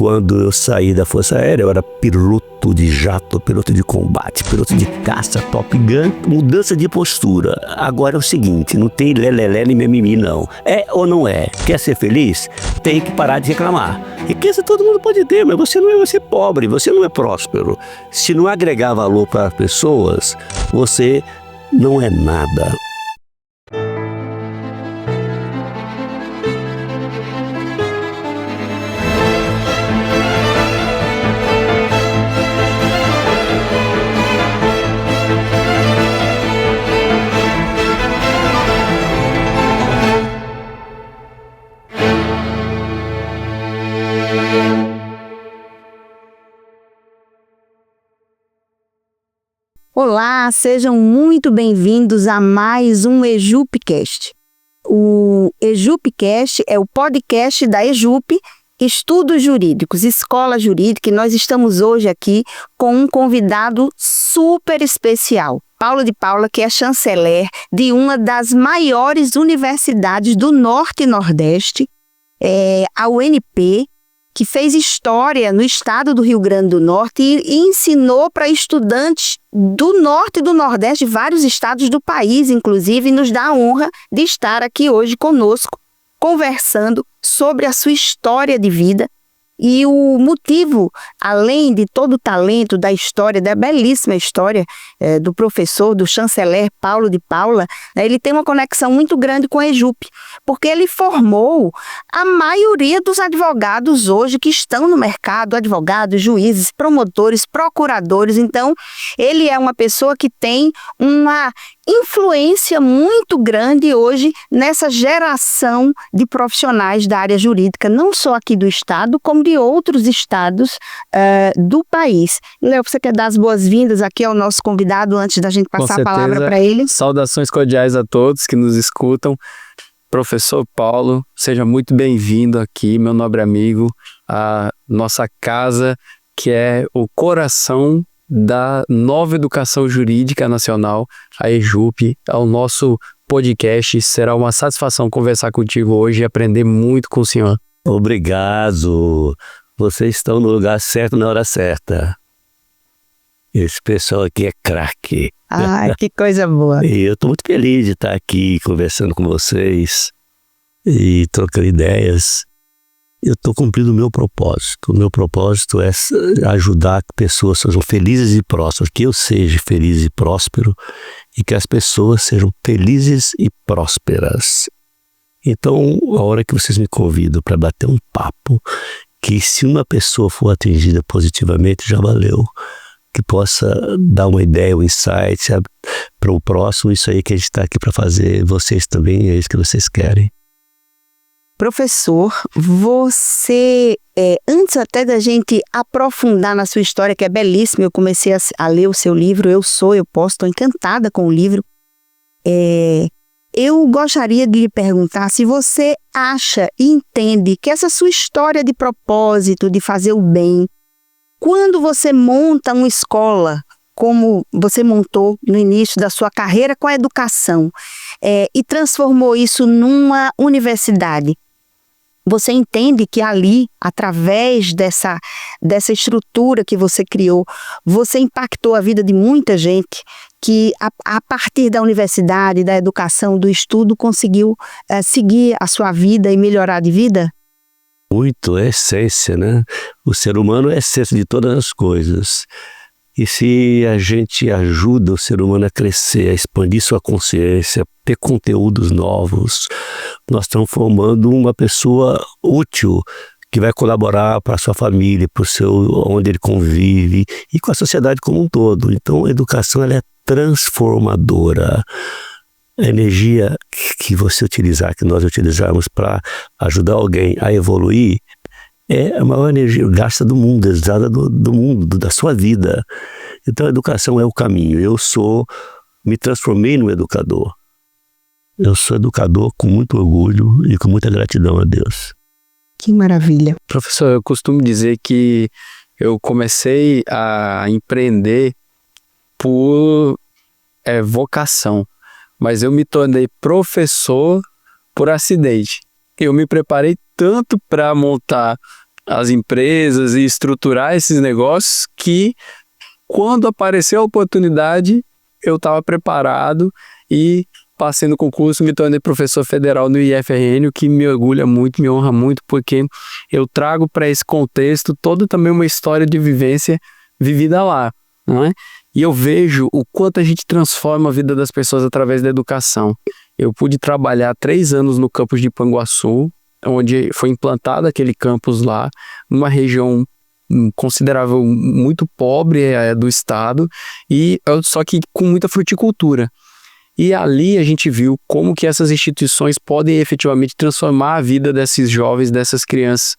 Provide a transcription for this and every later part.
quando eu saí da Força Aérea, eu era piloto de jato, piloto de combate, piloto de caça, Top Gun, mudança de postura. Agora é o seguinte, não tem lelelé nem mimimi não. É ou não é? Quer ser feliz? Tem que parar de reclamar. Riqueza todo mundo pode ter, mas você não é você pobre, você não é próspero. Se não agregar valor para as pessoas, você não é nada. Olá, sejam muito bem-vindos a mais um EJUPcast. O EJUPcast é o podcast da EJUP, Estudos Jurídicos, Escola Jurídica, e nós estamos hoje aqui com um convidado super especial, Paulo de Paula, que é chanceler de uma das maiores universidades do Norte e Nordeste, a UNP, que fez história no estado do Rio Grande do Norte e ensinou para estudantes do Norte e do Nordeste, vários estados do país, inclusive, e nos dá a honra de estar aqui hoje conosco, conversando sobre a sua história de vida. E o motivo, além de todo o talento da história, da belíssima história do professor, do chanceler Paulo de Paula, ele tem uma conexão muito grande com a EJUP, porque ele formou a maioria dos advogados hoje que estão no mercado, advogados, juízes, promotores, procuradores. Então, ele é uma pessoa que tem uma influência muito grande hoje nessa geração de profissionais da área jurídica, não só aqui do estado, como de outros estados do país. Léo, você quer dar as boas-vindas aqui ao nosso convidado antes da gente passar a palavra para ele? Saudações cordiais a todos que nos escutam. Professor Paulo, seja muito bem-vindo aqui, meu nobre amigo, à nossa casa, que é o coração da nova educação jurídica nacional, a EJUP, ao nosso podcast. Será uma satisfação conversar contigo hoje e aprender muito com o senhor. Obrigado. Vocês estão no lugar certo na hora certa. Esse pessoal aqui é craque. Ai, que coisa boa. E eu estou muito feliz de estar aqui conversando com vocês e trocando ideias. Eu estou cumprindo o meu propósito. O meu propósito é ajudar que pessoas sejam felizes e prósperas, que eu seja feliz e próspero e que as pessoas sejam felizes e prósperas. Então, a hora que vocês me convidam para bater um papo, que se uma pessoa for atingida positivamente, já valeu. Que possa dar uma ideia, um insight para o próximo, isso aí que a gente está aqui para fazer, vocês também, é isso que vocês querem. Professor, você, antes até da gente aprofundar na sua história, que é belíssima, eu comecei a ler o seu livro, Eu Posso, estou encantada com o livro. Eu gostaria de lhe perguntar se você acha e entende que essa sua história de propósito, de fazer o bem, quando você monta uma escola, como você montou no início da sua carreira com a educação, e transformou isso numa universidade, você entende que ali, através dessa estrutura que você criou, você impactou a vida de muita gente que, a partir da universidade, da educação, do estudo, conseguiu seguir a sua vida e melhorar de vida? Muito, é essência, né? O ser humano é a essência de todas as coisas. E se a gente ajuda o ser humano a crescer, a expandir sua consciência, ter conteúdos novos, nós estamos formando uma pessoa útil que vai colaborar para a sua família, para o seu, onde ele convive e com a sociedade como um todo. Então a educação ela é transformadora. A energia que você utilizar, que nós utilizarmos para ajudar alguém a evoluir, é a maior energia gasta do mundo, exata do mundo, da sua vida. Então a educação é o caminho. Me transformei num educador. Eu sou educador com muito orgulho e com muita gratidão a Deus. Que maravilha. Professor, eu costumo dizer que eu comecei a empreender por vocação, mas eu me tornei professor por acidente. Eu me preparei tanto para montar as empresas e estruturar esses negócios que, quando apareceu a oportunidade, eu estava preparado e passei no concurso, me tornei professor federal no IFRN, o que me orgulha muito, me honra muito, porque eu trago para esse contexto toda também uma história de vivência vivida lá, não é? E eu vejo o quanto a gente transforma a vida das pessoas através da educação. Eu pude trabalhar 3 anos no campus de Panguaçu, onde foi implantado aquele campus lá, numa região considerável, muito pobre do estado, e só que com muita fruticultura. E ali a gente viu como que essas instituições podem efetivamente transformar a vida desses jovens, dessas crianças.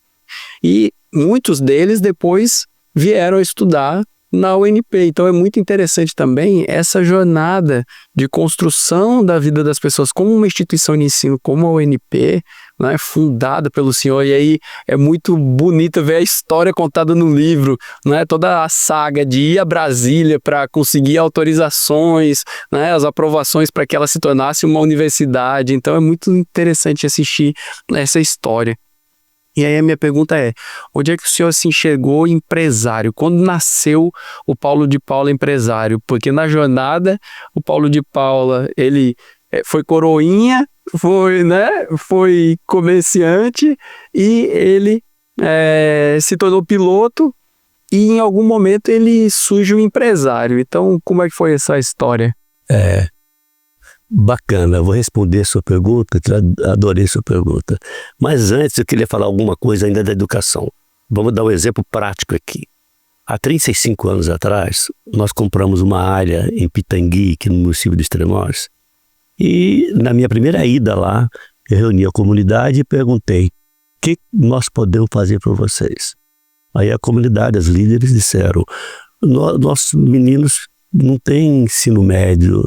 E muitos deles depois vieram a estudar na UNP. Então é muito interessante também essa jornada de construção da vida das pessoas como uma instituição de ensino, como a UNP, né, fundada pelo senhor. E aí é muito bonito ver a história contada no livro, né, toda a saga de ir a Brasília para conseguir autorizações, né, as aprovações para que ela se tornasse uma universidade. Então é muito interessante assistir essa história. E aí a minha pergunta é, onde é que o senhor se enxergou empresário? Quando nasceu o Paulo de Paula empresário? Porque na jornada, o Paulo de Paula, ele foi coroinha, foi comerciante e ele se tornou piloto e em algum momento ele surge um empresário. Então, como é que foi essa história? Bacana, vou responder a sua pergunta, adorei sua pergunta. Mas antes eu queria falar alguma coisa ainda da educação. Vamos dar um exemplo prático aqui. Há 35 anos atrás, nós compramos uma área em Pitangui, aqui no município de Extremóis. E na minha primeira ida lá, eu reuni a comunidade e perguntei, o que nós podemos fazer para vocês? Aí a comunidade, os líderes disseram, nossos meninos não têm ensino médio,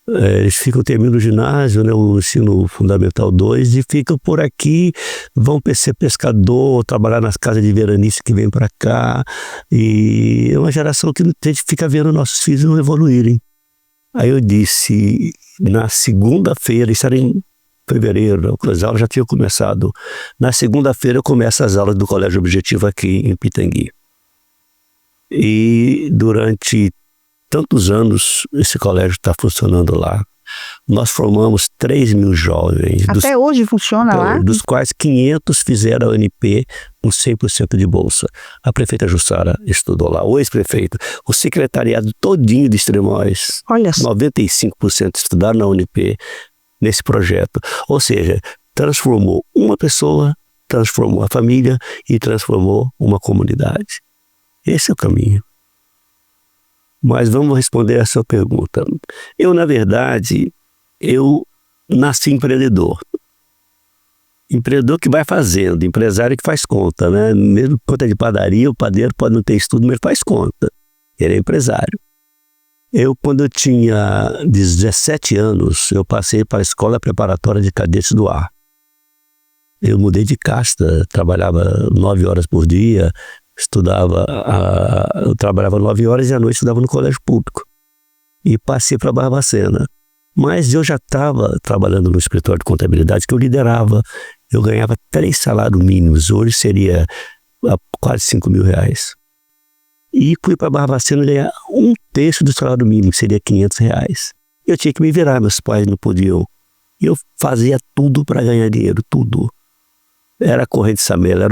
eles ficam terminando o ginásio, né, o ensino fundamental 2, e ficam por aqui, vão ser pescador, trabalhar nas casas de veranice que vem para cá, e é uma geração que a gente fica vendo nossos filhos não evoluírem. Aí eu disse, na segunda-feira, isso era em fevereiro, as aulas já tinham começado, na segunda-feira eu começo as aulas do Colégio Objetivo aqui em Pitangui. E durante tantos anos esse colégio está funcionando lá. Nós formamos 3.000 jovens. Até hoje funciona lá? Dos quais 500 fizeram a UNP com 100% de bolsa. A prefeita Jussara estudou lá, o ex-prefeito, o secretariado todinho de Extremóis, olha só, 95% estudaram na UNP nesse projeto. Ou seja, transformou uma pessoa, transformou a família e transformou uma comunidade. Esse é o caminho. Mas vamos responder a sua pergunta. Eu, na verdade, nasci empreendedor. Empreendedor que vai fazendo, empresário que faz conta, né? Mesmo conta de padaria, o padeiro pode não ter estudo, mas faz conta. Ele é empresário. Quando eu tinha 17 anos, eu passei para a Escola Preparatória de Cadetes do Ar. Eu mudei de casta, trabalhava 9 horas por dia, eu trabalhava 9 horas e à noite estudava no colégio público. E passei para Barbacena. Mas eu já estava trabalhando no escritório de contabilidade que eu liderava. Eu ganhava 3 salários mínimos. Hoje seria quase 5 mil reais. E fui para Barbacena ganhar 1/3 do salário mínimo, que seria 500 reais. Eu tinha que me virar, meus pais não podiam. E eu fazia tudo para ganhar dinheiro, tudo. Era corrente de samela,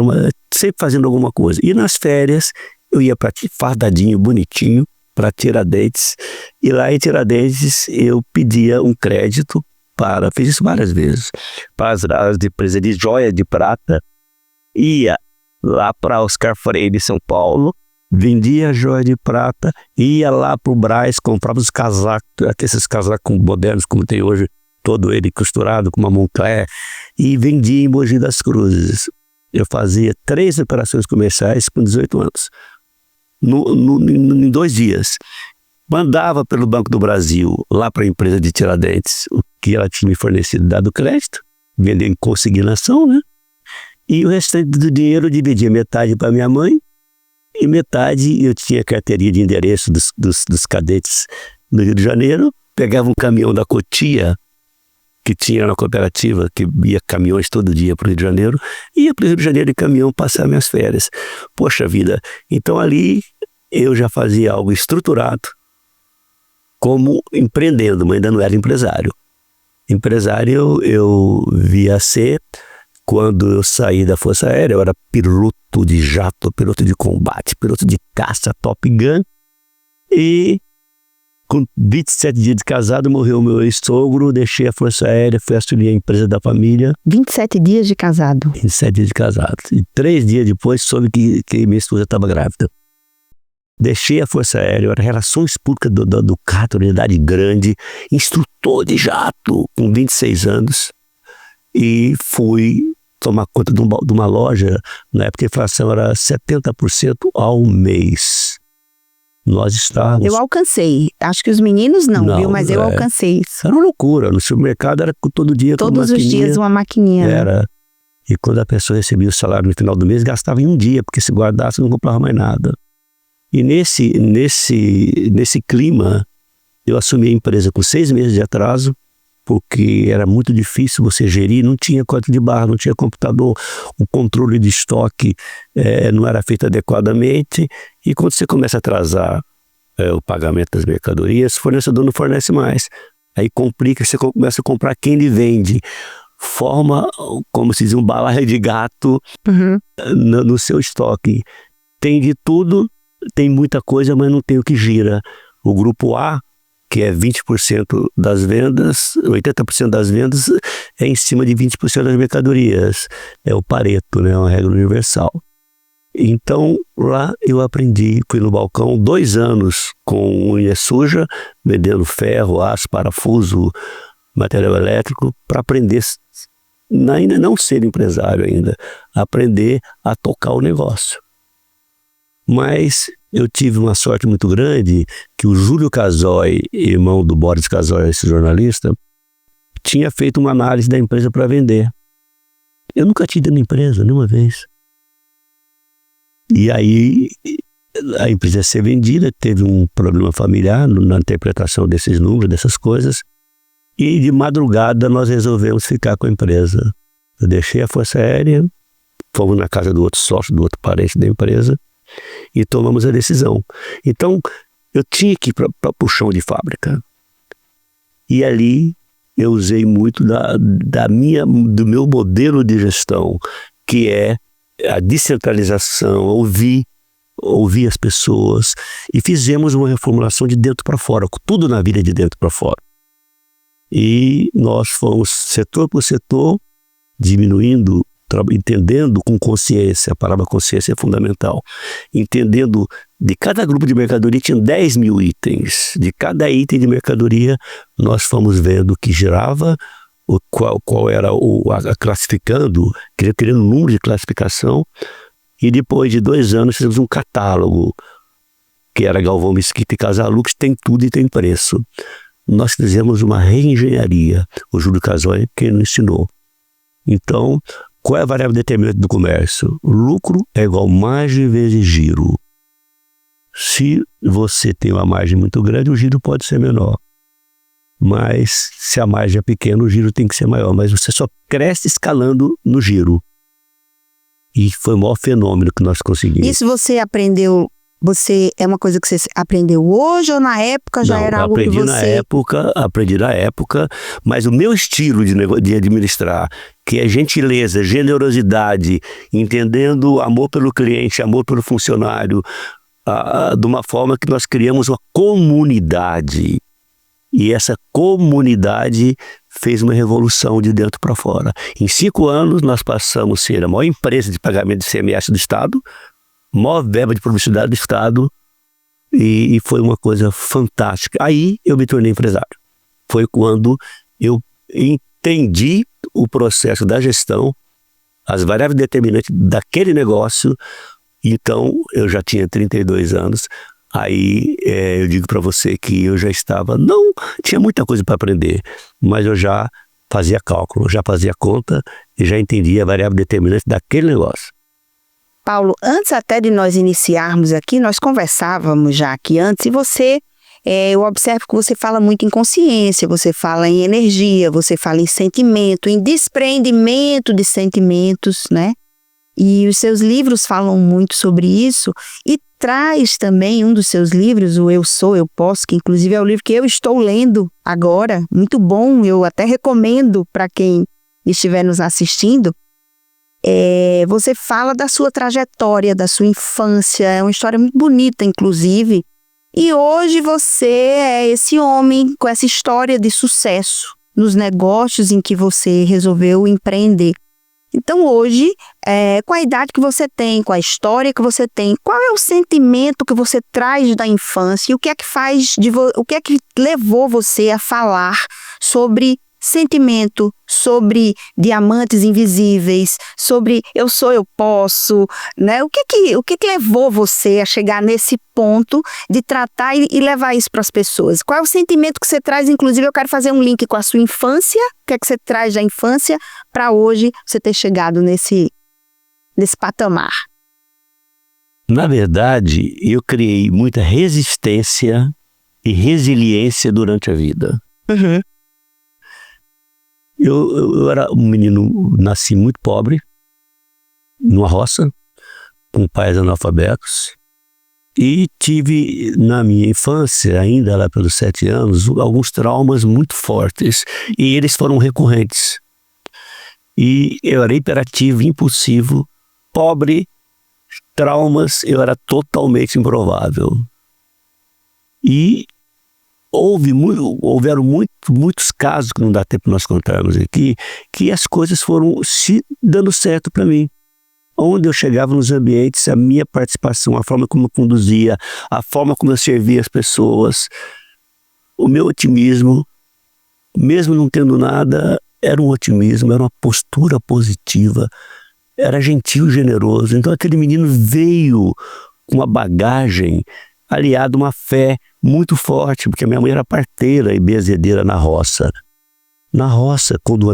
sempre fazendo alguma coisa. E nas férias, eu ia para fardadinho, bonitinho, para Tiradentes. E lá em Tiradentes, eu pedia um crédito fiz isso várias vezes, para as empresas de joia de prata. Ia lá para Oscar Freire, São Paulo, vendia joia de prata, ia lá para o Brás, comprava os casacos, até esses casacos modernos como tem hoje, todo ele costurado com uma Moncler, e vendia em Mogi das Cruzes. Eu fazia 3 operações comerciais com 18 anos, em 2 dias. Mandava pelo Banco do Brasil, lá para a empresa de Tiradentes, o que ela tinha me fornecido, dado crédito, vendendo em consignação, né? E o restante do dinheiro eu dividia metade para minha mãe, e metade eu tinha carteirinha de endereço dos cadetes do Rio de Janeiro, pegava um caminhão da Cotia, que tinha na cooperativa, que ia caminhões todo dia para o Rio de Janeiro, ia para o Rio de Janeiro de caminhão passar minhas férias. Poxa vida, então ali eu já fazia algo estruturado, como empreendendo, mas ainda não era empresário. Empresário eu via ser, quando eu saí da Força Aérea, eu era piloto de jato, piloto de combate, piloto de caça, Top Gun, e com 27 dias de casado, morreu meu ex-sogro, deixei a Força Aérea, fui assumir a empresa da família. 27 dias de casado. 27 dias de casado. E 3 dias depois soube que minha esposa estava grávida. Deixei a Força Aérea, eu era Relações Públicas do CAT, unidade grande, instrutor de jato, com 26 anos. E fui tomar conta de uma loja, na época a inflação era 70% ao mês. Nós estávamos... Eu alcancei. Acho que os meninos não, viu? Mas eu alcancei isso. Era uma loucura. No supermercado era todo dia com Todos os dias uma maquininha. Era. E quando a pessoa recebia o salário no final do mês, gastava em um dia, porque se guardasse não comprava mais nada. E nesse clima, eu assumi a empresa com 6 meses de atraso, porque era muito difícil você gerir, não tinha código de barra, não tinha computador, o controle de estoque não era feito adequadamente, e quando você começa a atrasar o pagamento das mercadorias, o fornecedor não fornece mais. Aí complica, você começa a comprar quem lhe vende. Forma, como se diz, um balaio de gato no seu estoque. Tem de tudo, tem muita coisa, mas não tem o que gira. O grupo A, que é 20% das vendas, 80% das vendas é em cima de 20% das mercadorias. É o Pareto, né? É uma regra universal. Então, lá eu aprendi, fui no balcão 2 anos com unha suja, vendendo ferro, aço, parafuso, material elétrico, para aprender, ainda não ser empresário ainda, aprender a tocar o negócio. Mas eu tive uma sorte muito grande que o Júlio Casoy, irmão do Boris Casoy, esse jornalista, tinha feito uma análise da empresa para vender. Eu nunca tinha ido na empresa, nenhuma vez. E aí a empresa ia ser vendida, teve um problema familiar na interpretação desses números, dessas coisas, e de madrugada nós resolvemos ficar com a empresa. Eu deixei a Força Aérea, fomos na casa do outro sócio, do outro parente da empresa, e tomamos a decisão. Então, eu tinha que ir para o chão de fábrica. E ali eu usei muito do meu modelo de gestão, que é a descentralização, ouvir as pessoas, e fizemos uma reformulação de dentro para fora, tudo na vida de dentro para fora. E nós fomos setor por setor, diminuindo, entendendo com consciência, a palavra consciência é fundamental, entendendo de cada grupo de mercadoria tinha 10 mil itens, de cada item de mercadoria nós fomos vendo o que girava, qual era classificando, criando um número de classificação, e depois de 2 anos fizemos um catálogo, que era Galvão Mesquita e Casalux, tem tudo e tem preço. Nós fizemos uma reengenharia, o Júlio Casoy quem nos ensinou. Então, qual é a variável determinante do comércio? O lucro é igual margem vezes giro. Se você tem uma margem muito grande, o giro pode ser menor. Mas se a margem é pequena, o giro tem que ser maior. Mas você só cresce escalando no giro. E foi o maior fenômeno que nós conseguimos. Isso você aprendeu, é uma coisa que você aprendeu hoje ou na época já era algo que você... Aprendi na época, mas o meu estilo de administrar, que é gentileza, generosidade, entendendo amor pelo cliente, amor pelo funcionário, de uma forma que nós criamos uma comunidade. E essa comunidade fez uma revolução de dentro para fora. Em 5 anos, nós passamos a ser a maior empresa de pagamento de CMS do Estado, maior verba de publicidade do Estado, e foi uma coisa fantástica. Aí eu me tornei empresário. Foi quando eu entendi o processo da gestão, as variáveis determinantes daquele negócio. Então, eu já tinha 32 anos. Aí eu digo para você que eu já estava, não tinha muita coisa para aprender, mas eu já fazia cálculo, já fazia conta e já entendia a variável determinante daquele negócio. Paulo, antes até de nós iniciarmos aqui, nós conversávamos já aqui antes, e você eu observo que você fala muito em consciência, você fala em energia, você fala em sentimento, em desprendimento de sentimentos, né? E os seus livros falam muito sobre isso e traz também um dos seus livros, o Eu Sou, Eu Posso, que inclusive é o livro que eu estou lendo agora, muito bom, eu até recomendo para quem estiver nos assistindo. Você fala da sua trajetória, da sua infância, é uma história muito bonita, inclusive, e hoje você é esse homem com essa história de sucesso nos negócios em que você resolveu empreender. Então hoje, com a idade que você tem, com a história que você tem, qual é o sentimento que você traz da infância e o que é que o que é que levou você a falar sobre sentimento, sobre diamantes invisíveis, sobre eu sou, eu posso, né? O que levou você a chegar nesse ponto de tratar e levar isso para as pessoas? Qual é o sentimento que você traz? Inclusive, eu quero fazer um link com a sua infância, o que é que você traz da infância para hoje você ter chegado nesse patamar? Na verdade, eu criei muita resistência e resiliência durante a vida. Uhum. Eu era um menino, nasci muito pobre, numa roça, com pais analfabetos, e tive na minha infância, ainda lá pelos 7 anos, alguns traumas muito fortes, e eles foram recorrentes. E eu era hiperativo, impulsivo, pobre, traumas, eu era totalmente improvável. E houveram muitos casos, que não dá tempo nós contarmos aqui, que as coisas foram se dando certo para mim. Onde eu chegava nos ambientes, a minha participação, a forma como eu conduzia, a forma como eu servia as pessoas, o meu otimismo, mesmo não tendo nada, era um otimismo, era uma postura positiva, era gentil, generoso. Então aquele menino veio com uma bagagem aliado a uma fé muito forte, porque a minha mãe era parteira e bezedeira na roça. Na roça, quando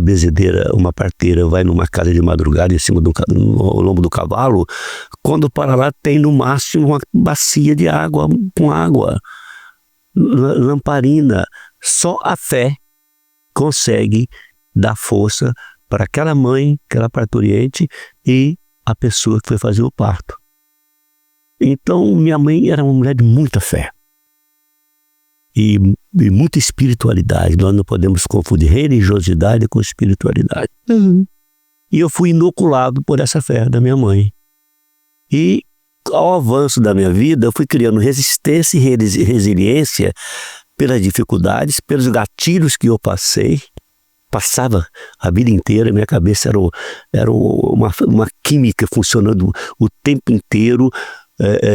uma parteira vai numa casa de madrugada em cima no lombo do cavalo, quando para lá tem no máximo uma bacia de água, com água, lamparina. Só a fé consegue dar força para aquela mãe, aquela parturiente e a pessoa que foi fazer o parto. Então, minha mãe era uma mulher de muita fé e muita espiritualidade. Nós não podemos confundir religiosidade com espiritualidade. Uhum. E eu fui inoculado por essa fé da minha mãe. E ao avanço da minha vida, eu fui criando resistência e resiliência pelas dificuldades, pelos gatilhos que eu passava a vida inteira. Minha cabeça era uma química funcionando o tempo inteiro,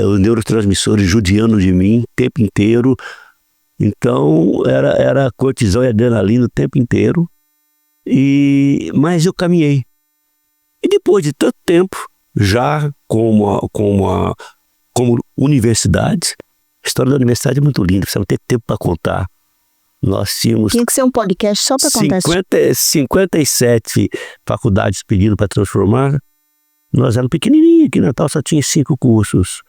os neurotransmissores judiando de mim o tempo inteiro. Então era cortisol e adrenalina o tempo inteiro, mas eu caminhei. E depois de tanto tempo, já como universidade, a história da universidade é muito linda, precisa ter tempo para contar. Nós tínhamos... Tinha que ser um podcast só para contar isso. 57 faculdades pedindo para transformar. Nós éramos pequenininhos, aqui em Natal só tinha 5 cursos.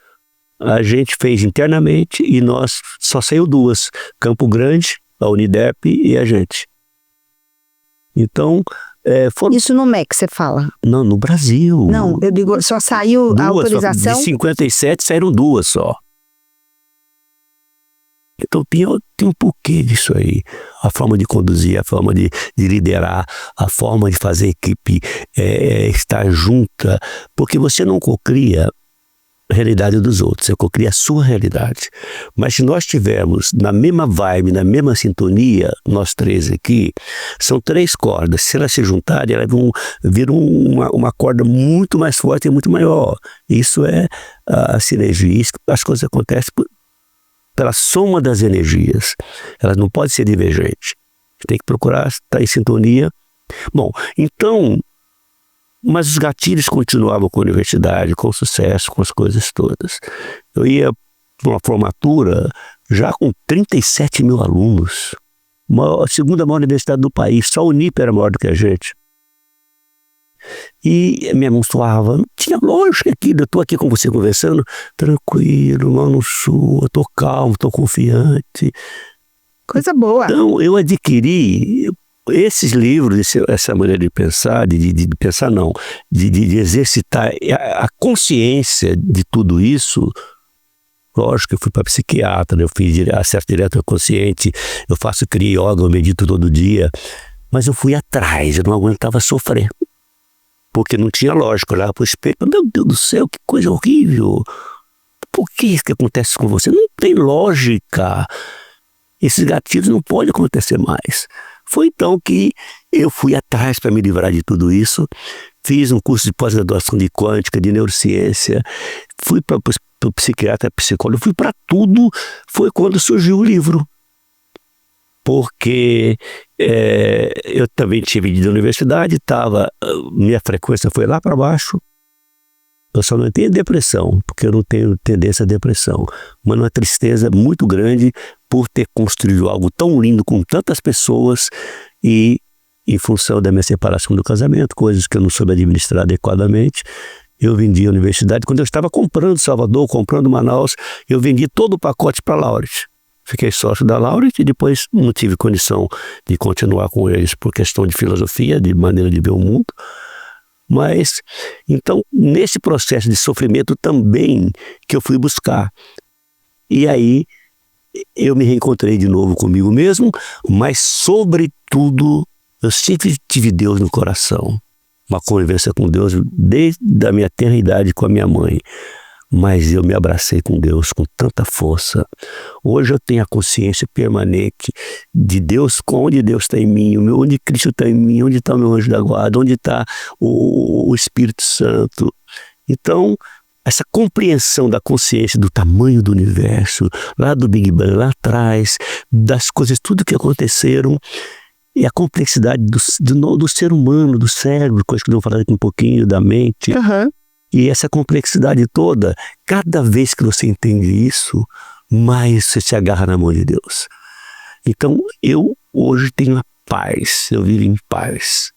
A gente fez internamente e nós só saiu 2, Campo Grande, a Unidep e a gente. Então, foram... Isso no MEC você fala? Não, no Brasil. Não, eu digo, só saiu a autorização? De 57 saíram 2 só. Então tem um porquê disso aí. A forma de conduzir, a forma de liderar, a forma de fazer a equipe estar junta, porque você não cocria a realidade dos outros, você cocria a sua realidade. Mas se nós tivermos na mesma vibe, na mesma sintonia, nós 3 aqui, são 3 cordas. Se elas se juntarem, elas vão vir uma corda muito mais forte e muito maior. Isso é a sinergia. As coisas acontecem pela soma das energias. Elas não podem ser divergentes. Tem que procurar estar em sintonia. Bom, então, mas os gatilhos continuavam com a universidade, com o sucesso, com as coisas todas. Eu ia para uma formatura já com 37 mil alunos. A segunda maior universidade do país. Só a Unip era maior do que a gente. E me abençoava. Não tinha lógica aquilo. Eu estou aqui com você conversando, tranquilo, mal no sul, eu estou calmo, estou confiante. Coisa boa. Então, eu adquiri esses livros, essa maneira de pensar, de pensar não, de exercitar a consciência de tudo isso. Lógico que eu fui para psiquiatra, eu fiz acesso direto ao consciente, eu faço Kriya Yoga, eu medito todo dia, mas eu fui atrás, eu não aguentava sofrer, porque não tinha lógica. Eu olhava para o espelho, meu Deus do céu, que coisa horrível, por que isso que acontece com você? Não tem lógica, esses gatilhos não podem acontecer mais. Foi então que eu fui atrás para me livrar de tudo isso, fiz um curso de pós-graduação de quântica, de neurociência, fui para o psiquiatra, psicólogo, fui para tudo. Foi quando surgiu o livro. Porque eu também tive ido à universidade, minha frequência foi lá para baixo. Eu só não tenho depressão, porque eu não tenho tendência à depressão. Mas uma tristeza muito grande por ter construído algo tão lindo com tantas pessoas e em função da minha separação do casamento, coisas que eu não soube administrar adequadamente. Eu vendi a universidade. Quando eu estava comprando Salvador, comprando Manaus, eu vendi todo o pacote para a Laureate. Fiquei sócio da Laureate e depois não tive condição de continuar com eles por questão de filosofia, de maneira de ver o mundo. Mas, então, nesse processo de sofrimento também que eu fui buscar. E aí, eu me reencontrei de novo comigo mesmo, mas, sobretudo, eu sempre tive Deus no coração. Uma convivência com Deus desde a minha tenra idade com a minha mãe. Mas eu me abracei com Deus com tanta força. Hoje eu tenho a consciência permanente de Deus, onde Deus está em mim, onde Cristo está em mim, onde está o meu anjo da guarda, onde está o Espírito Santo. Então, essa compreensão da consciência do tamanho do universo, lá do Big Bang, lá atrás, das coisas, tudo que aconteceram, e a complexidade do ser humano, do cérebro, coisa que eu vou falar aqui um pouquinho, da mente. Uhum. E essa complexidade toda, cada vez que você entende isso, mais você se agarra na mão de Deus. Então, eu hoje tenho a paz, eu vivo em paz.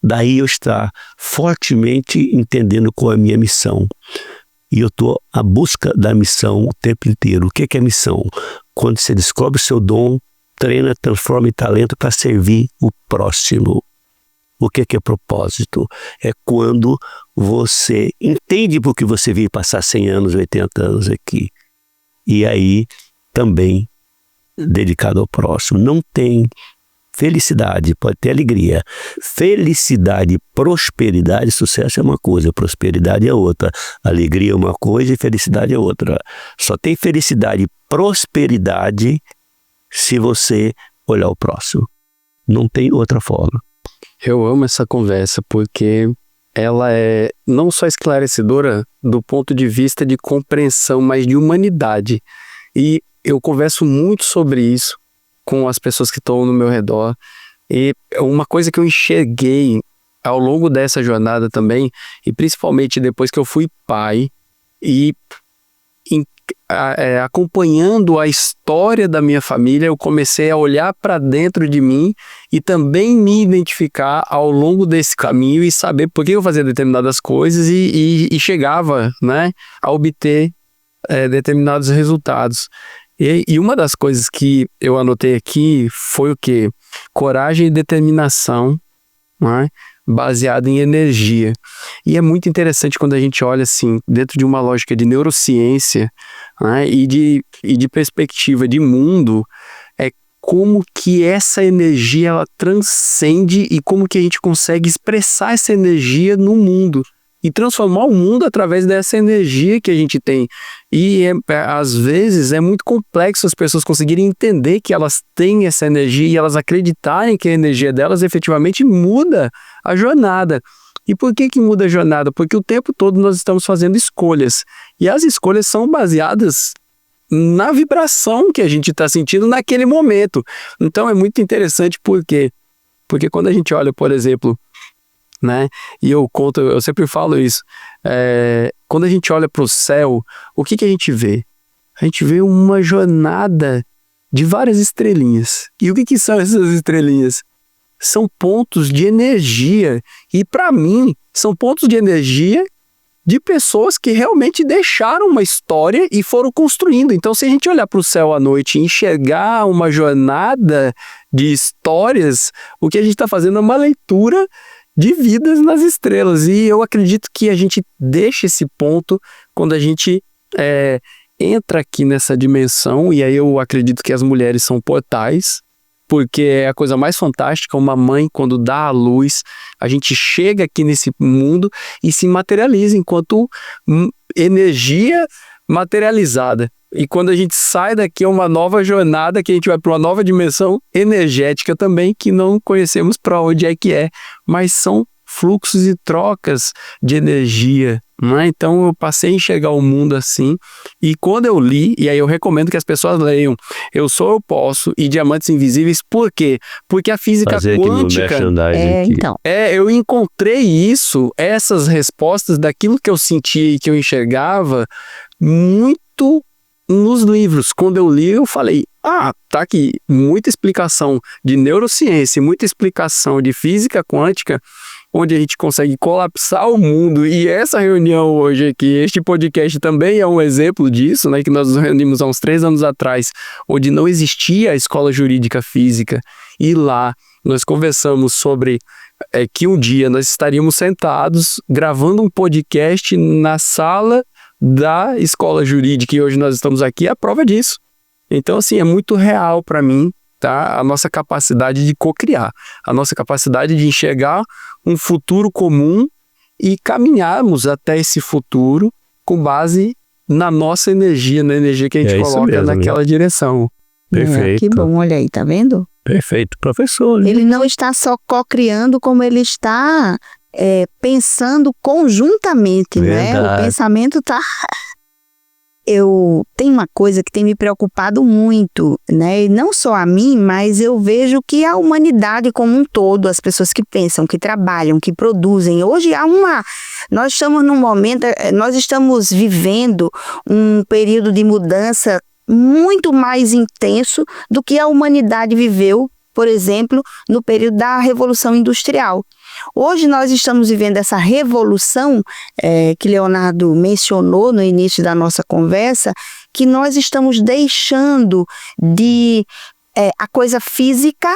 Daí eu estar fortemente entendendo qual é a minha missão. E eu estou à busca da missão o tempo inteiro. O que é missão? Quando você descobre o seu dom, treina, transforma em talento para servir o próximo. O que é propósito? É quando você entende por que você veio passar 100 anos, 80 anos aqui. E aí, também, dedicado ao próximo. Não tem felicidade, pode ter alegria. Felicidade, prosperidade, sucesso é uma coisa, prosperidade é outra. Alegria é uma coisa e felicidade é outra. Só tem felicidade e prosperidade se você olhar o próximo. Não tem outra forma. Eu amo essa conversa porque ela é não só esclarecedora do ponto de vista de compreensão, mas de humanidade. E eu converso muito sobre isso com as pessoas que estão no meu redor. E uma coisa que eu enxerguei ao longo dessa jornada também, e principalmente depois que eu fui pai, e acompanhando a história da minha família, eu comecei a olhar para dentro de mim e também me identificar ao longo desse caminho e saber por que eu fazia determinadas coisas e chegava, né, a obter determinados resultados. E uma das coisas que eu anotei aqui foi o quê? Coragem e determinação, né? Baseado em energia. E é muito interessante quando a gente olha assim, dentro de uma lógica de neurociência, né, e de perspectiva de mundo, é como que essa energia ela transcende e como que a gente consegue expressar essa energia no mundo e transformar o mundo através dessa energia que a gente tem. E às vezes é muito complexo as pessoas conseguirem entender que elas têm essa energia e elas acreditarem que a energia delas efetivamente muda a jornada. E por que muda a jornada? Porque o tempo todo nós estamos fazendo escolhas. E as escolhas são baseadas na vibração que a gente está sentindo naquele momento. Então é muito interessante porque quando a gente olha, por exemplo, né? E eu sempre falo isso, quando a gente olha para o céu, o que a gente vê? A gente vê uma jornada de várias estrelinhas. E o que são essas estrelinhas? são pontos de energia. E para mim, são pontos de energia de pessoas que realmente deixaram uma história e foram construindo. Então, se a gente olhar para o céu à noite e enxergar uma jornada de histórias, o que a gente está fazendo é uma leitura de vidas nas estrelas. E eu acredito que a gente deixa esse ponto quando a gente entra aqui nessa dimensão, e aí eu acredito que as mulheres são portais, porque é a coisa mais fantástica, uma mãe quando dá à luz, a gente chega aqui nesse mundo e se materializa enquanto energia materializada. E quando a gente sai daqui é uma nova jornada, que a gente vai para uma nova dimensão energética também, que não conhecemos para onde é que é, mas são fluxos e trocas de energia, né? Então eu passei a enxergar o mundo assim, e quando eu li, e aí eu recomendo que as pessoas leiam Eu Sou, Eu Posso e Diamantes Invisíveis. Por quê? Porque a física quântica, então. eu encontrei essas respostas daquilo que eu sentia e que eu enxergava muito nos livros. Quando eu li, eu falei, tá aqui, muita explicação de neurociência, muita explicação de física quântica, onde a gente consegue colapsar o mundo. E essa reunião hoje aqui, este podcast também é um exemplo disso, né, que nós nos reunimos há uns 3 anos atrás, onde não existia a escola jurídica física, e lá nós conversamos sobre que um dia nós estaríamos sentados gravando um podcast na sala da escola jurídica, e hoje nós estamos aqui, a prova disso. Então, assim, é muito real para mim, tá? A nossa capacidade de cocriar, a nossa capacidade de enxergar um futuro comum e caminharmos até esse futuro com base na nossa energia, na energia que a gente coloca mesmo, naquela direção. Perfeito. Que bom, olha aí, tá vendo? Perfeito, professor. Ele não está só co-criando, como ele está pensando conjuntamente, né? O pensamento está... Tem uma coisa que tem me preocupado muito, né? E não só a mim, mas eu vejo que a humanidade como um todo, as pessoas que pensam, que trabalham, que produzem. Hoje nós estamos num momento, nós estamos vivendo um período de mudança muito mais intenso do que a humanidade viveu, por exemplo, no período da Revolução Industrial. Hoje nós estamos vivendo essa revolução que Leonardo mencionou no início da nossa conversa, que nós estamos deixando de a coisa física,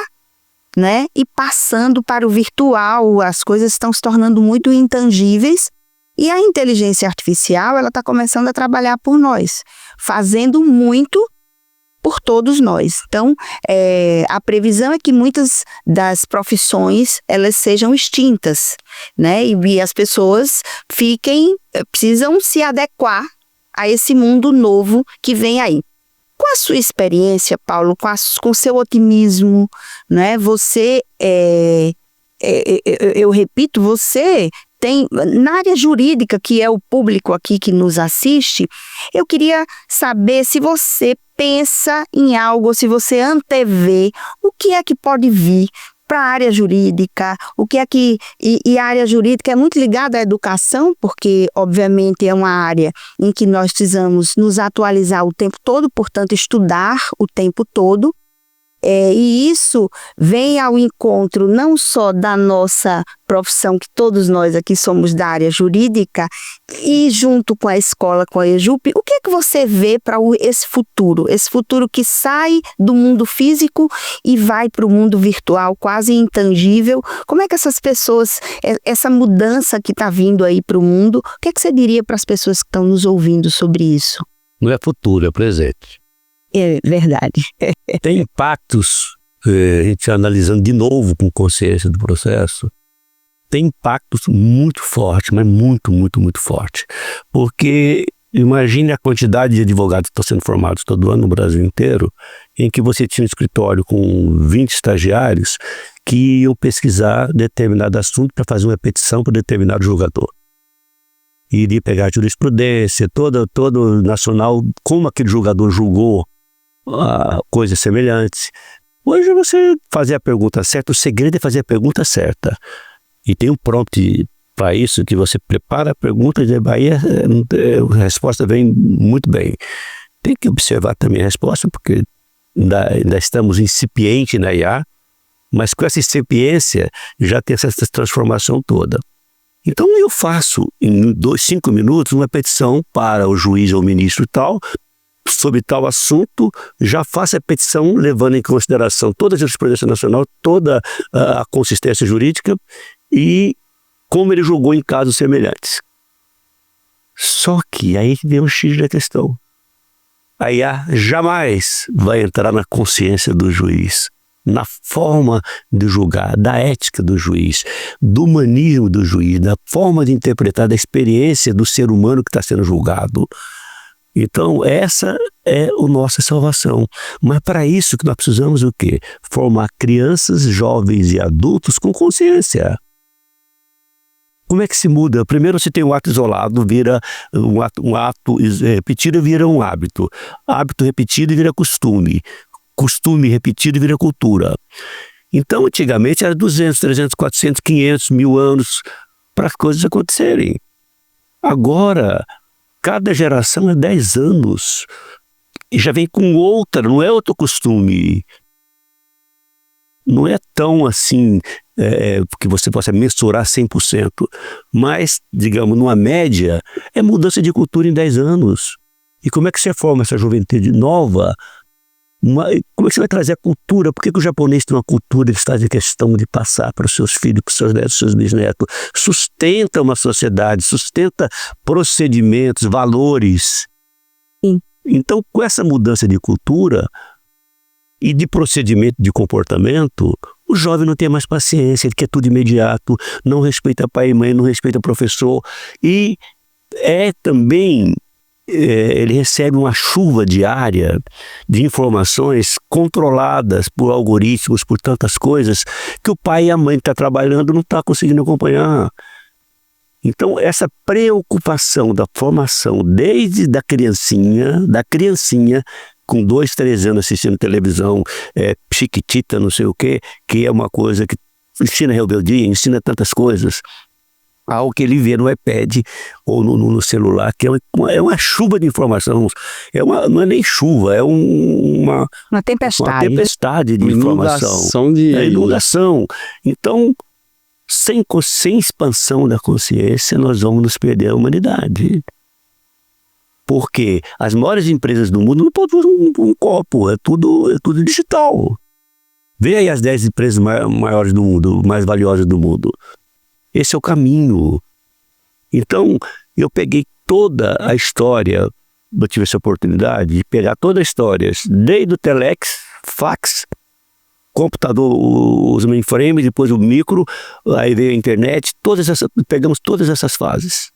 né, e passando para o virtual. As coisas estão se tornando muito intangíveis, e a inteligência artificial ela está começando a trabalhar por nós, fazendo muito por todos nós. Então, a previsão é que muitas das profissões elas sejam extintas, né? E as pessoas precisam se adequar a esse mundo novo que vem aí. Com a sua experiência, Paulo, com o seu otimismo, né? Você, eu repito, você tem, na área jurídica, que é o público aqui que nos assiste, eu queria saber se você pensa em algo, se você antevê o que é que pode vir para a área jurídica, o que é que... E a área jurídica é muito ligada à educação, porque, obviamente, é uma área em que nós precisamos nos atualizar o tempo todo, portanto, estudar o tempo todo. E isso vem ao encontro não só da nossa profissão, que todos nós aqui somos da área jurídica, e junto com a escola, com a EJUP, o que é que você vê para esse futuro que sai do mundo físico e vai para o mundo virtual, quase intangível? Como é que essas pessoas, essa mudança que está vindo aí para o mundo, o que é que você diria para as pessoas que estão nos ouvindo sobre isso? Não é futuro, é presente. É verdade. Tem impactos, a gente analisando de novo com consciência do processo, tem impactos muito fortes, mas muito, muito, muito fortes. Porque imagine a quantidade de advogados que estão sendo formados todo ano no Brasil inteiro, em que você tinha um escritório com 20 estagiários que iam pesquisar determinado assunto para fazer uma petição para determinado julgador. Iria pegar a jurisprudência, todo nacional, como aquele julgador julgou coisas semelhantes. Hoje você fazer a pergunta certa, o segredo é fazer a pergunta certa. E tem um prompt para isso, que você prepara a pergunta e aí a resposta vem muito bem. Tem que observar também a resposta, porque ainda estamos incipiente na IA, mas com essa incipiência já tem essa transformação toda. Então eu faço em 5 minutos uma petição para o juiz ou ministro tal, sobre tal assunto, já faço a petição levando em consideração toda a jurisprudência nacional, toda a consistência jurídica e como ele julgou em casos semelhantes. Só que aí vem um X da questão. A IA jamais vai entrar na consciência do juiz, na forma de julgar, da ética do juiz, do humanismo do juiz, da forma de interpretar, da experiência do ser humano que está sendo julgado. Então, essa é a nossa salvação. Mas para isso que nós precisamos o quê? Formar crianças, jovens e adultos com consciência. Como é que se muda? Primeiro você tem um ato isolado, vira um ato repetido vira um hábito. Hábito repetido vira costume. Costume repetido vira cultura. Então, antigamente era 200, 300, 400, 500, 1000 anos para as coisas acontecerem. Agora, cada geração é 10 anos e já vem com outra, não é outro costume. Não é tão assim que você possa mensurar 100%, mas, digamos, numa média, é mudança de cultura em 10 anos. E como é que você forma essa juventude nova? Como é que você vai trazer a cultura? Por que o japonês tem uma cultura, ele está de questão de passar para os seus filhos, para os seus netos, seus bisnetos? Sustenta uma sociedade, sustenta procedimentos, valores. Sim. Então, com essa mudança de cultura e de procedimento de comportamento, o jovem não tem mais paciência, ele quer tudo imediato, não respeita pai e mãe, não respeita professor. E também ele recebe uma chuva diária de informações controladas por algoritmos, por tantas coisas, que o pai e a mãe que estão trabalhando não estão conseguindo acompanhar. Então, essa preocupação da formação desde da criancinha, com 2, 3 anos assistindo televisão, Chiquitita, não sei o quê, que é uma coisa que ensina rebeldia, ensina tantas coisas, ao que ele vê no iPad ou no celular, que é uma chuva de informação. Não é nem chuva, é uma tempestade. Uma tempestade de informação. Inundação. Então, sem expansão da consciência, nós vamos nos perder a humanidade. Porque as maiores empresas do mundo não produzem um copo, é tudo digital. Vê aí as 10 empresas maiores do mundo, mais valiosas do mundo. Esse é o caminho. Então, eu peguei toda a história, eu tive essa oportunidade de pegar toda a história, desde o telex, fax, computador, os mainframes, depois o micro, aí veio a internet, pegamos todas essas fases.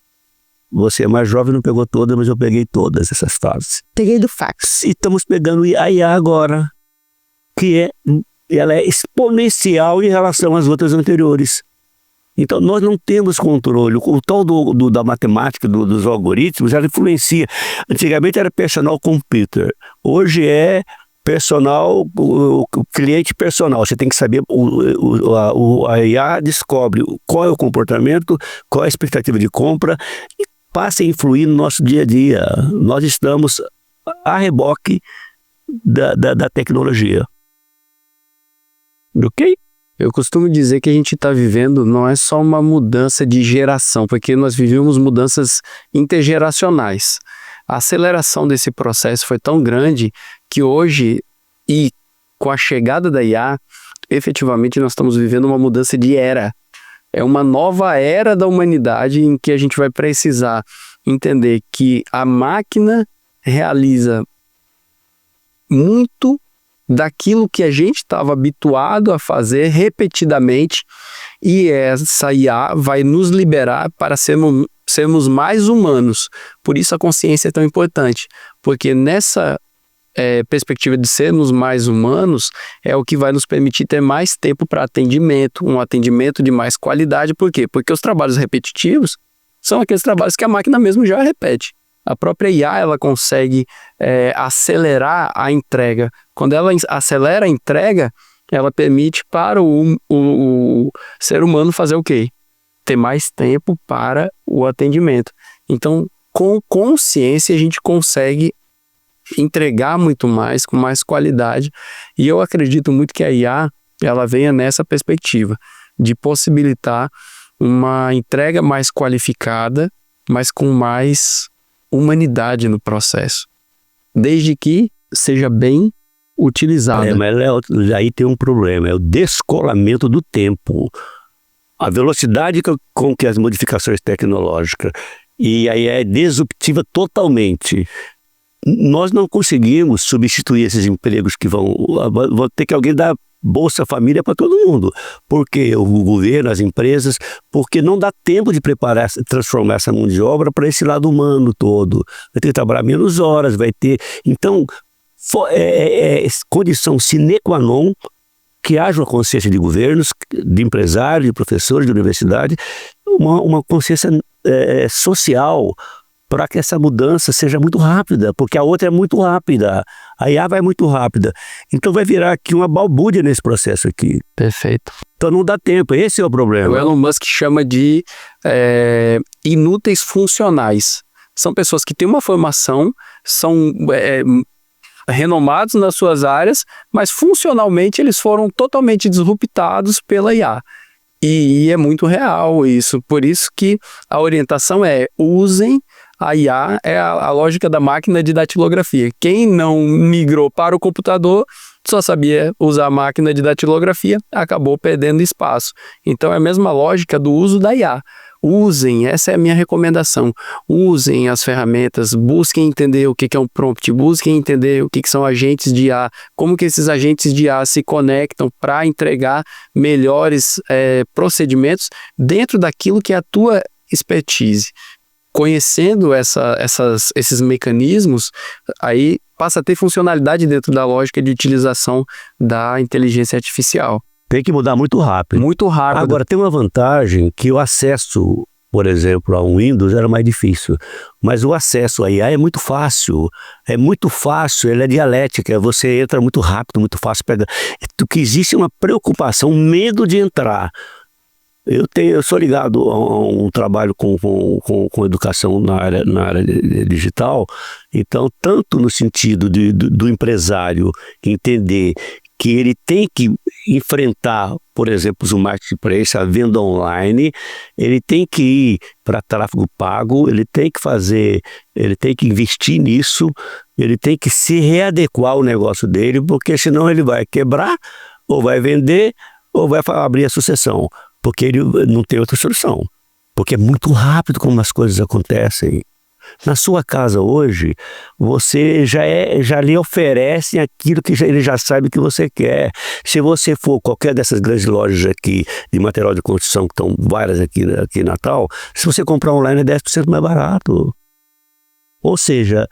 Você é mais jovem, não pegou todas, mas eu peguei todas essas fases. Peguei do fax. E estamos pegando a IA agora, que ela é exponencial em relação às outras anteriores. Então, nós não temos controle. O tal da matemática, dos algoritmos, ela influencia. Antigamente era personal computer. Hoje é personal, o cliente personal. Você tem que saber, a IA descobre qual é o comportamento, qual é a expectativa de compra e passa a influir no nosso dia a dia. Nós estamos a reboque da tecnologia. Ok? Eu costumo dizer que a gente está vivendo não é só uma mudança de geração, porque nós vivemos mudanças intergeracionais. A aceleração desse processo foi tão grande que hoje, e com a chegada da IA, efetivamente nós estamos vivendo uma mudança de era. É uma nova era da humanidade em que a gente vai precisar entender que a máquina realiza muito daquilo que a gente estava habituado a fazer repetidamente, e essa IA vai nos liberar para sermos mais humanos. Por isso a consciência é tão importante, porque nessa perspectiva de sermos mais humanos é o que vai nos permitir ter mais tempo para atendimento, um atendimento de mais qualidade. Por quê? Porque os trabalhos repetitivos são aqueles trabalhos que a máquina mesmo já repete. A própria IA, ela consegue acelerar a entrega. Quando ela acelera a entrega, ela permite para o ser humano fazer o quê? Ter mais tempo para o atendimento. Então, com consciência, a gente consegue entregar muito mais, com mais qualidade. E eu acredito muito que a IA, ela venha nessa perspectiva de possibilitar uma entrega mais qualificada, mas com mais humanidade no processo, desde que seja bem utilizada. Mas Léo, aí tem um problema, é o descolamento do tempo. A velocidade com que as modificações tecnológicas, e aí é disruptiva totalmente. Nós não conseguimos substituir esses empregos que vão ter que alguém dar Bolsa Família para todo mundo, porque o governo, as empresas, porque não dá tempo de preparar, transformar essa mão de obra para esse lado humano todo. Vai ter que trabalhar menos horas, vai ter... Então, condição sine qua non que haja uma consciência de governos, de empresários, de professores de universidade, uma consciência social, para que essa mudança seja muito rápida, porque a outra é muito rápida, a IA vai muito rápida. Então vai virar aqui uma balbúrdia nesse processo aqui. Perfeito. Então não dá tempo, esse é o problema. O Elon Musk chama de inúteis funcionais. São pessoas que têm uma formação, são renomados nas suas áreas, mas funcionalmente eles foram totalmente disruptados pela IA. E é muito real isso, por isso que a orientação é: usem a IA, é a lógica da máquina de datilografia. Quem não migrou para o computador só sabia usar a máquina de datilografia, acabou perdendo espaço. Então é a mesma lógica do uso da IA. Usem, essa é a minha recomendação, usem as ferramentas, busquem entender o que é um prompt, busquem entender o que são agentes de IA, como que esses agentes de IA se conectam para entregar melhores procedimentos dentro daquilo que é a tua expertise. Conhecendo esses mecanismos, aí passa a ter funcionalidade dentro da lógica de utilização da inteligência artificial. Tem que mudar muito rápido. Muito rápido. Agora, tem uma vantagem que o acesso, por exemplo, a um Windows era mais difícil. Mas o acesso à IA é muito fácil. É muito fácil, ele é dialética. Você entra muito rápido, muito fácil. Que existe uma preocupação, um medo de entrar. Eu sou ligado a um trabalho com educação na área digital, então tanto no sentido do empresário entender que ele tem que enfrentar, por exemplo, o marketplace, a venda online, ele tem que ir para tráfego pago, ele tem que investir nisso, ele tem que se readequar ao negócio dele, porque senão ele vai quebrar, ou vai vender, ou vai abrir a sucessão. Porque ele não tem outra solução. Porque é muito rápido como as coisas acontecem. Na sua casa hoje, você já lhe oferece aquilo que ele já sabe que você quer. Se você for qualquer dessas grandes lojas aqui de material de construção, que estão várias aqui em Natal, se você comprar online é 10% mais barato. Ou seja,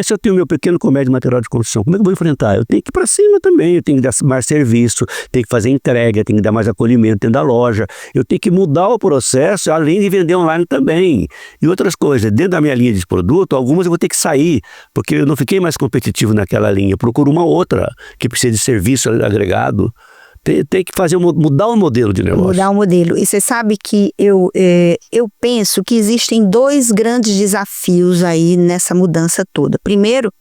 se eu tenho meu pequeno comércio de material de construção, como é que eu vou enfrentar? Eu tenho que ir para cima também, eu tenho que dar mais serviço, tenho que fazer entrega, tenho que dar mais acolhimento dentro da loja, eu tenho que mudar o processo, além de vender online também. E outras coisas, dentro da minha linha de produto, algumas eu vou ter que sair, porque eu não fiquei mais competitivo naquela linha, eu procuro uma outra que precisa de serviço agregado. Tem que mudar o modelo de negócio. Mudar o modelo. E você sabe que eu penso que existem dois grandes desafios aí nessa mudança toda. Primeiro,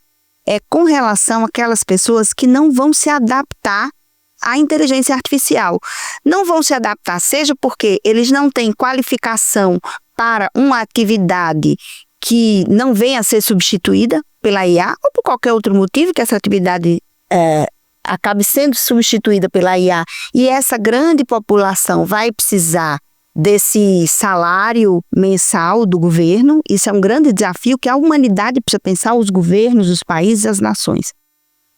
é com relação àquelas pessoas que não vão se adaptar à inteligência artificial. Não vão se adaptar, seja porque eles não têm qualificação para uma atividade que não venha a ser substituída pela IA, ou por qualquer outro motivo que essa atividade acabe sendo substituída pela IA, e essa grande população vai precisar desse salário mensal do governo. Isso é um grande desafio que a humanidade precisa pensar, os governos, os países, as nações.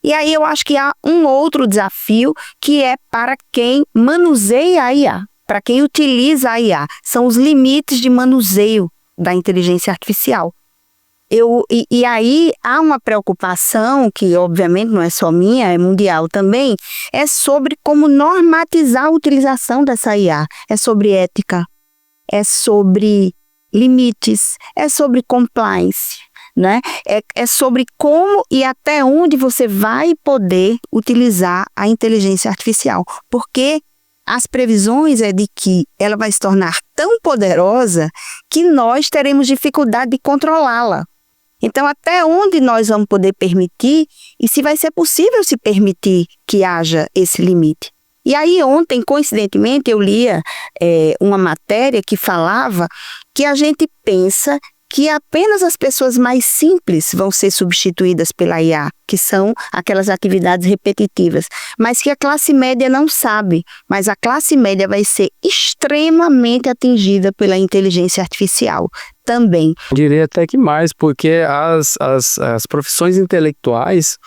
E aí eu acho que há um outro desafio que é para quem manuseia a IA, para quem utiliza a IA, são os limites de manuseio da inteligência artificial. E aí há uma preocupação, que obviamente não é só minha, é mundial também, é sobre como normatizar a utilização dessa IA. É sobre ética, é sobre limites, é sobre compliance, né? É sobre como e até onde você vai poder utilizar a inteligência artificial. Porque as previsões é de que ela vai se tornar tão poderosa que nós teremos dificuldade de controlá-la. Então, até onde nós vamos poder permitir e se vai ser possível se permitir que haja esse limite. E aí ontem, coincidentemente, eu lia uma matéria que falava que a gente pensa que apenas as pessoas mais simples vão ser substituídas pela IA, que são aquelas atividades repetitivas, mas que a classe média não sabe, mas a classe média vai ser extremamente atingida pela inteligência artificial também. Diria até que mais, porque as profissões intelectuais,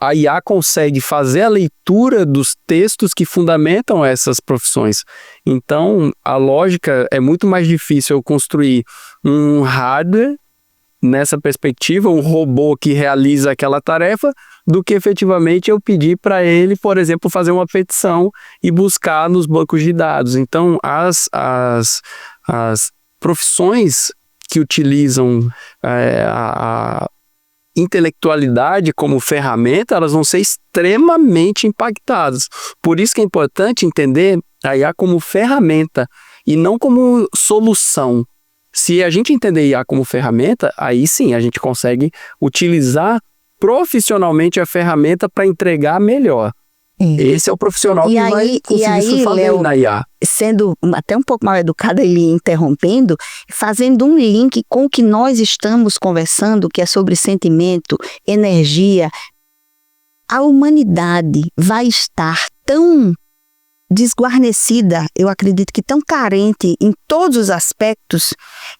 a IA consegue fazer a leitura dos textos que fundamentam essas profissões. Então, a lógica é muito mais difícil eu construir um hardware nessa perspectiva, um robô que realiza aquela tarefa, do que efetivamente eu pedir para ele, por exemplo, fazer uma petição e buscar nos bancos de dados. Então, as profissões que utilizam a intelectualidade como ferramenta, elas vão ser extremamente impactadas. Por isso que é importante entender a IA como ferramenta e não como solução. Se a gente entender a IA como ferramenta, aí sim a gente consegue utilizar profissionalmente a ferramenta para entregar melhor. Esse é o profissional que vai conseguir surfar bem na IA. Sendo até um pouco mal educada e interrompendo, fazendo um link com o que nós estamos conversando, que é sobre sentimento, energia, a humanidade vai estar tão desguarnecida, eu acredito que tão carente em todos os aspectos,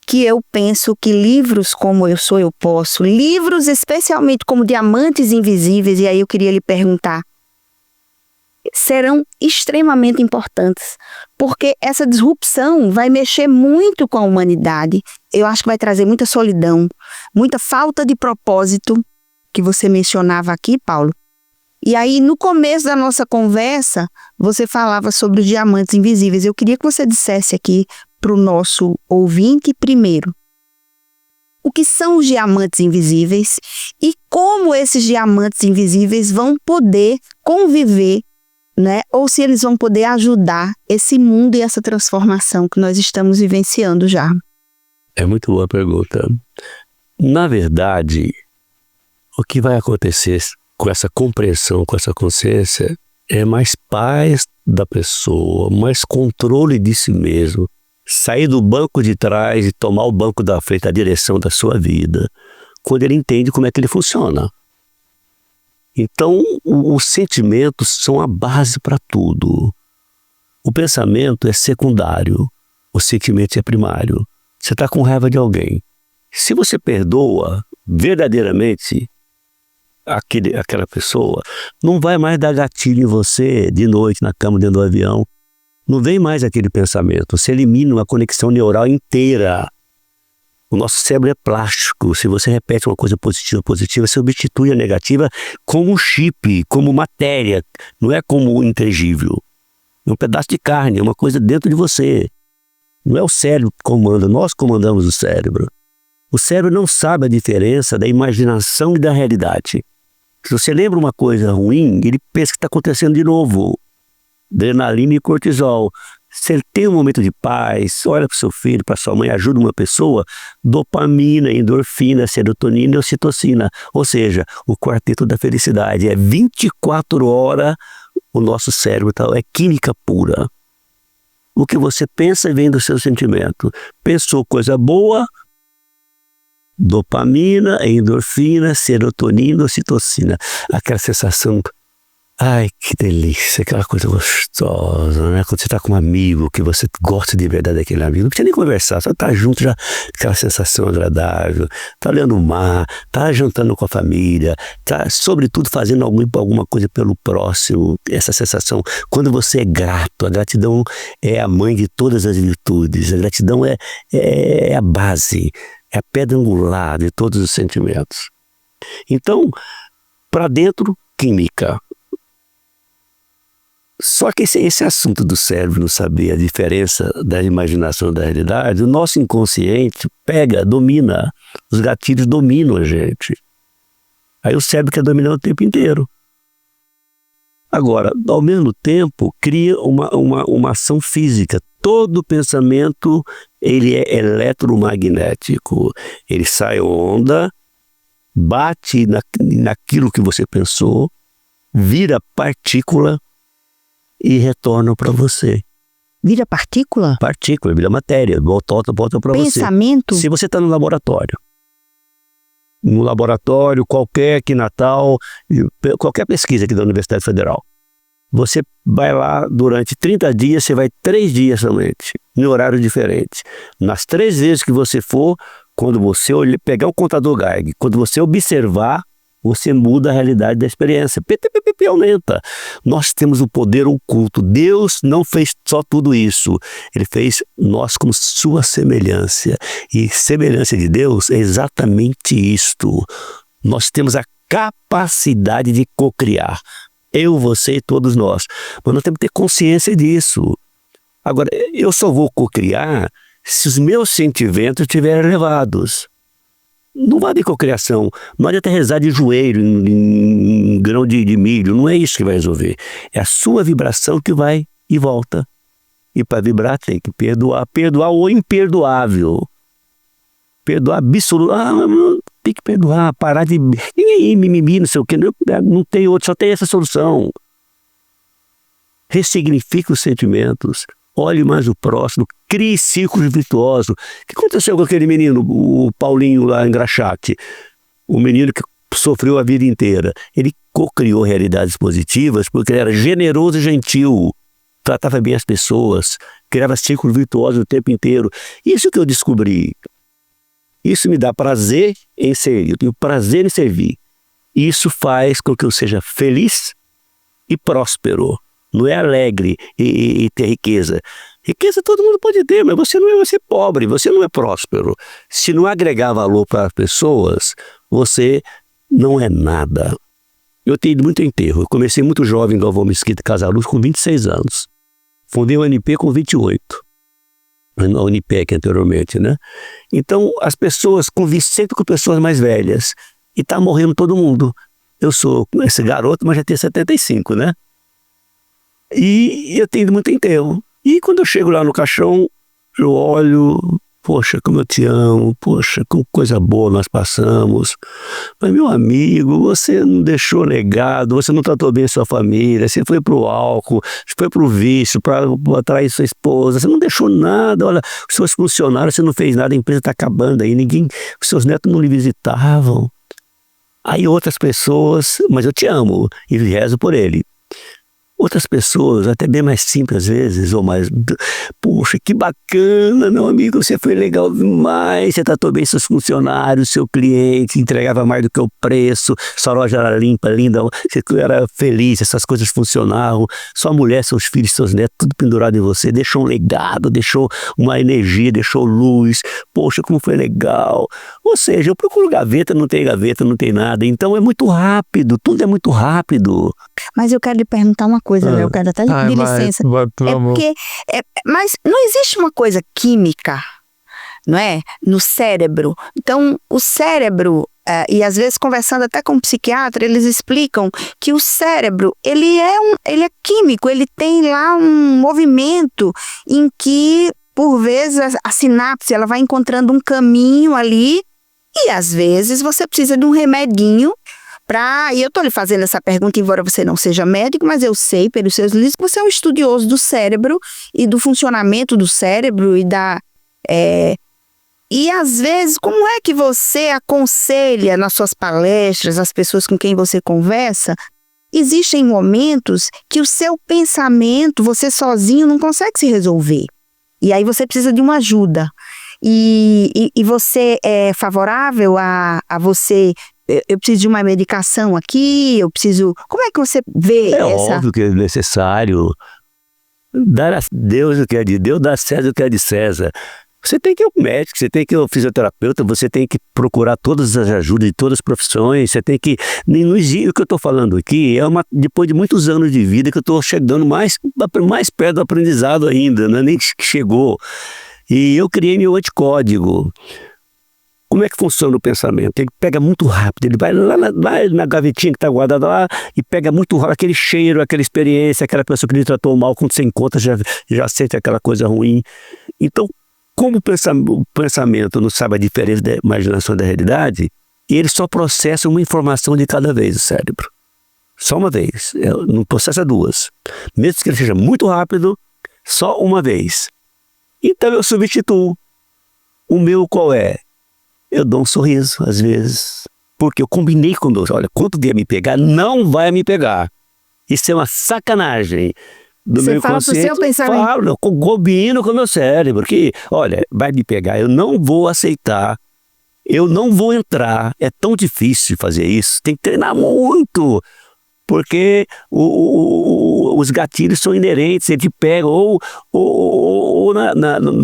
que eu penso que livros como Eu Sou, Eu Posso, livros especialmente como Diamantes Invisíveis, e aí eu queria lhe perguntar, serão extremamente importantes, porque essa disrupção vai mexer muito com a humanidade. Eu acho que vai trazer muita solidão, muita falta de propósito, que você mencionava aqui, Paulo. E aí, no começo da nossa conversa, você falava sobre os diamantes invisíveis. Eu queria que você dissesse aqui para o nosso ouvinte primeiro, o que são os diamantes invisíveis e como esses diamantes invisíveis vão poder conviver, né? Ou se eles vão poder ajudar esse mundo e essa transformação que nós estamos vivenciando já. É muito boa a pergunta. Na verdade, o que vai acontecer com essa compreensão, com essa consciência, é mais paz da pessoa, mais controle de si mesmo, sair do banco de trás e tomar o banco da frente, a direção da sua vida, quando ele entende como é que ele funciona. Então, os sentimentos são a base para tudo. O pensamento é secundário, o sentimento é primário. Você está com raiva de alguém. Se você perdoa verdadeiramente aquela pessoa, não vai mais dar gatilho em você de noite na cama dentro do avião. Não vem mais aquele pensamento. Você elimina uma conexão neural inteira. O nosso cérebro é plástico. Se você repete uma coisa positiva, você substitui a negativa como um chip, como matéria. Não é como intangível. É um pedaço de carne, é uma coisa dentro de você. Não é o cérebro que comanda, nós comandamos o cérebro. O cérebro não sabe a diferença da imaginação e da realidade. Se você lembra uma coisa ruim, ele pensa que está acontecendo de novo. Adrenalina e cortisol. Se ele tem um momento de paz, olha para o seu filho, para sua mãe, ajuda uma pessoa, dopamina, endorfina, serotonina e ocitocina. Ou seja, o quarteto da felicidade. É 24 horas o nosso cérebro, é química pura. O que você pensa vem do seu sentimento. Pensou coisa boa, dopamina, endorfina, serotonina, ocitocina. Aquela sensação, ai, que delícia, aquela coisa gostosa, né? Quando você está com um amigo, que você gosta de verdade daquele amigo, não precisa nem conversar, só tá junto já, aquela sensação agradável, tá olhando o mar, tá jantando com a família, tá, sobretudo, fazendo alguma coisa pelo próximo, essa sensação. Quando você é grato, a gratidão é a mãe de todas as virtudes, a gratidão é a base, é a pedra angular de todos os sentimentos. Então, para dentro, química. Só que esse assunto do cérebro não saber a diferença da imaginação e da realidade, o nosso inconsciente pega, domina, os gatilhos dominam a gente. Aí o cérebro quer dominar o tempo inteiro. Agora, ao mesmo tempo, cria uma ação física. Todo pensamento, ele é eletromagnético. Ele sai onda, bate naquilo que você pensou, vira partícula e retornam para você. Vira partícula? Partícula, vira matéria, volta para você. Pensamento? Se você está no laboratório qualquer aqui em Natal, qualquer pesquisa aqui da Universidade Federal, você vai lá durante 30 dias, você vai 3 dias somente, em horário diferente. Nas 3 vezes que você for, quando você pegar o contador Geiger, quando você observar, você muda a realidade da experiência. PTPP aumenta. Nós temos o poder oculto. Deus não fez só tudo isso. Ele fez nós como sua semelhança. E semelhança de Deus é exatamente isto. Nós temos a capacidade de cocriar. Eu, você e todos nós. Mas nós temos que ter consciência disso. Agora, eu só vou cocriar se os meus sentimentos estiverem elevados. Não vai haver cocriação, não adianta rezar de joelho em grão de milho, não é isso que vai resolver. É a sua vibração que vai e volta. E para vibrar tem que perdoar o imperdoável. Perdoar absoluto, tem que perdoar, parar de mimimi, não sei o que, não tem outro, só tem essa solução. Ressignifique os sentimentos. Olhe mais o próximo, crie círculos virtuosos. O que aconteceu com aquele menino, o Paulinho lá em Graxate? O menino que sofreu a vida inteira. Ele co-criou realidades positivas porque ele era generoso e gentil, tratava bem as pessoas, criava círculos virtuosos o tempo inteiro. Isso que eu descobri. Isso me dá prazer em ser, eu tenho prazer em servir. Isso faz com que eu seja feliz e próspero. Não é alegre e ter riqueza. Riqueza todo mundo pode ter, mas você não é pobre, você não é próspero. Se não agregar valor para as pessoas, você não é nada. Eu tenho ido muito enterro. Eu comecei muito jovem em Galvão Mesquita Casaluz com 26 anos. Fundei o UNP com 28. A Unipec anteriormente, né? Então, as pessoas convivem sempre com pessoas mais velhas. E está morrendo todo mundo. Eu sou esse garoto, mas já tenho 75, né? E eu tenho ido muito enterro. E quando eu chego lá no caixão, eu olho, poxa, como eu te amo, poxa, que coisa boa nós passamos. Mas, meu amigo, você não deixou legado, você não tratou bem a sua família, você foi pro álcool, você foi pro vício, para atrair sua esposa, você não deixou nada, olha, os seus funcionários, você não fez nada, a empresa está acabando aí, os seus netos não lhe visitavam. Aí outras pessoas, mas eu te amo e rezo por ele. Outras pessoas, até bem mais simples às vezes, ou mais, poxa, que bacana, meu amigo, você foi legal demais, você tratou bem seus funcionários, seu cliente, entregava mais do que o preço, sua loja era limpa, linda, você era feliz, essas coisas funcionavam, sua mulher, seus filhos, seus netos, tudo pendurado em você, deixou um legado, deixou uma energia, deixou luz, poxa, como foi legal. Ou seja, eu procuro gaveta, não tem nada, então é muito rápido, tudo é muito rápido. Mas eu quero lhe perguntar uma coisa, eu quero até de licença. Mas não existe uma coisa química, não é? No cérebro. Então, o cérebro, e às vezes conversando até com um psiquiatra, eles explicam que o cérebro, ele é químico, ele tem lá um movimento em que, por vezes, a sinapse ela vai encontrando um caminho ali, e às vezes você precisa de um remedinho. E eu estou lhe fazendo essa pergunta, embora você não seja médico, mas eu sei pelos seus livros que você é um estudioso do cérebro e do funcionamento do cérebro e às vezes, como é que você aconselha nas suas palestras, as pessoas com quem você conversa? Existem momentos que o seu pensamento, você sozinho não consegue se resolver. E aí você precisa de uma ajuda. E você é favorável a você... Eu preciso de uma medicação aqui, eu preciso... Como é que você vê essa... É óbvio que é necessário dar a Deus o que é de Deus, dar a César o que é de César. Você tem que ir ao médico, você tem que ir ao fisioterapeuta, você tem que procurar todas as ajudas de todas as profissões, você tem que... O que eu estou falando aqui depois de muitos anos de vida que eu estou chegando mais perto do aprendizado ainda, não é nem que chegou. E eu criei meu anticódigo. Como é que funciona o pensamento? Ele pega muito rápido, ele vai lá na gavetinha que está guardada lá e pega muito rápido aquele cheiro, aquela experiência, aquela pessoa que lhe tratou mal, quando você encontra já sente aquela coisa ruim. Então, como o pensamento não sabe a diferença da imaginação e da realidade, ele só processa uma informação de cada vez, o cérebro. Só uma vez. No processo é 2. Mesmo que ele seja muito rápido, só uma vez. Então eu substituo. O meu qual é? Eu dou um sorriso, às vezes. Porque eu combinei com Deus. Olha, quando vier me pegar, não vai me pegar. Isso é uma sacanagem. Do Você meu fala pro seu pensamento. Falo, combino com o meu cérebro. Que, olha, vai me pegar, eu não vou aceitar. Eu não vou entrar. É tão difícil fazer isso. Tem que treinar muito. Porque os gatilhos são inerentes, ele te pega, ou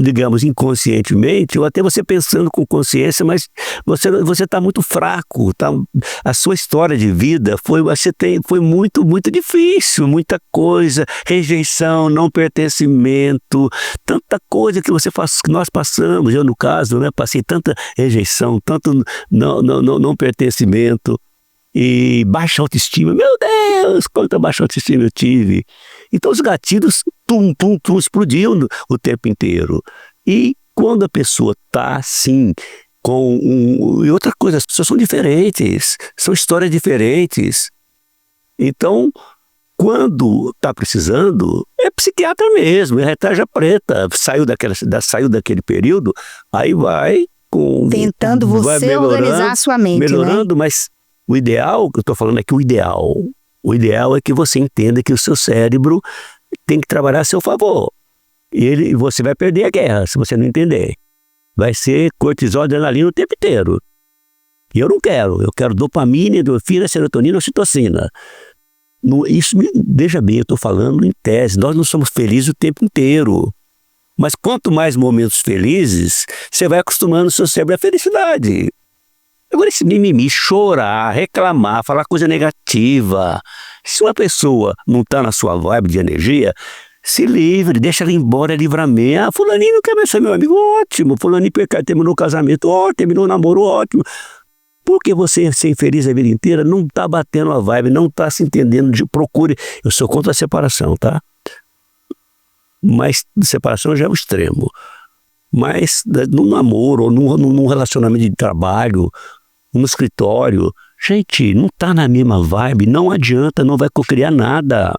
digamos, inconscientemente, ou até você pensando com consciência, mas você está muito fraco. Tá? A sua história de vida foi muito, muito difícil, muita coisa, rejeição, não pertencimento, tanta coisa que nós passamos, eu no caso, né, passei tanta rejeição, tanto não pertencimento. E baixa autoestima, meu Deus, quanta baixa autoestima eu tive. Então os gatilhos, explodiam o tempo inteiro. E quando a pessoa está assim, e outra coisa, as pessoas são diferentes, são histórias diferentes. Então, quando está precisando, é psiquiatra mesmo, é tarja preta, saiu daquele período, aí vai tentando você organizar a sua mente, melhorando, né? Mas o ideal, que eu estou falando é que o ideal é que você entenda que o seu cérebro tem que trabalhar a seu favor. E você vai perder a guerra se você não entender. Vai ser cortisol, adrenalina o tempo inteiro. E eu não quero. Eu quero dopamina, endorfina, serotonina, ocitocina. Veja bem, eu estou falando em tese. Nós não somos felizes o tempo inteiro. Mas quanto mais momentos felizes, você vai acostumando o seu cérebro à felicidade. Agora esse mimimi, chorar, reclamar, falar coisa negativa. Se uma pessoa não está na sua vibe de energia, se livre, deixa ela embora, é livramento. Fulaninho não quer mais ser meu amigo, ótimo. Fulaninho terminou o casamento, ótimo, terminou o namoro, ótimo. Porque você ser infeliz a vida inteira não está batendo a vibe, não está se entendendo. Procure. Eu sou contra a separação, tá? Mas separação já é o extremo. Mas no namoro, ou num relacionamento de trabalho, no escritório, gente, não está na mesma vibe, não adianta, não vai criar nada.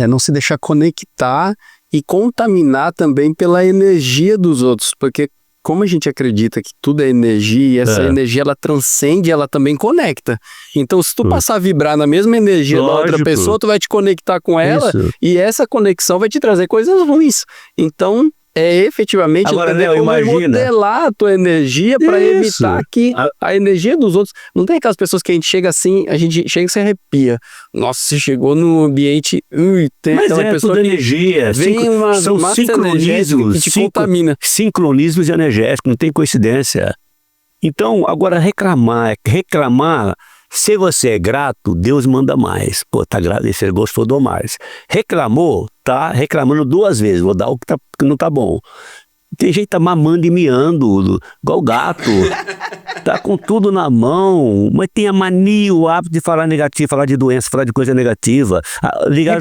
Não se deixar conectar e contaminar também pela energia dos outros, porque como a gente acredita que tudo é energia, e essa energia ela transcende, ela também conecta. Então se tu passar a vibrar na mesma energia da outra pessoa, tu vai te conectar com ela, e essa conexão vai te trazer coisas ruins. Então efetivamente agora, modelar a tua energia para evitar que a energia dos outros... Não tem aquelas pessoas que a gente chega e se arrepia. Nossa, você chegou no ambiente... tem mas aquela pessoa tudo que energia. São sincronismos que te contamina. Sincronismos energéticos, não tem coincidência. Então, agora reclamar, se você é grato, Deus manda mais. Pô, tá grato, esse gostou, dou mais. Reclamou, tá reclamando 2 vezes, vou dar o que não tá bom. Tem gente que tá mamando e miando, igual gato. Tá com tudo na mão, mas tem a mania, o hábito de falar negativo, falar de doença, falar de coisa negativa. Ligar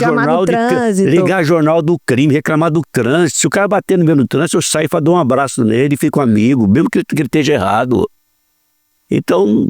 jornal do crime, reclamar do trânsito. Se o cara bater no meio do trânsito, eu saio e dou um abraço nele, fico amigo, mesmo que ele esteja errado. Então,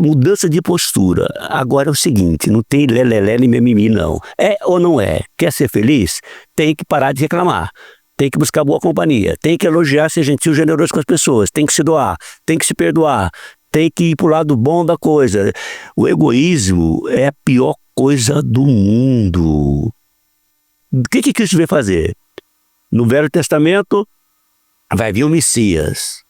mudança de postura. Agora é o seguinte, não tem lelelé nem mimimi, não. É ou não é? Quer ser feliz? Tem que parar de reclamar. Tem que buscar boa companhia. Tem que elogiar, ser gentil, generoso com as pessoas. Tem que se doar. Tem que se perdoar. Tem que ir pro lado bom da coisa. O egoísmo é a pior coisa do mundo. O que Cristo veio fazer? No Velho Testamento, vai vir o Messias.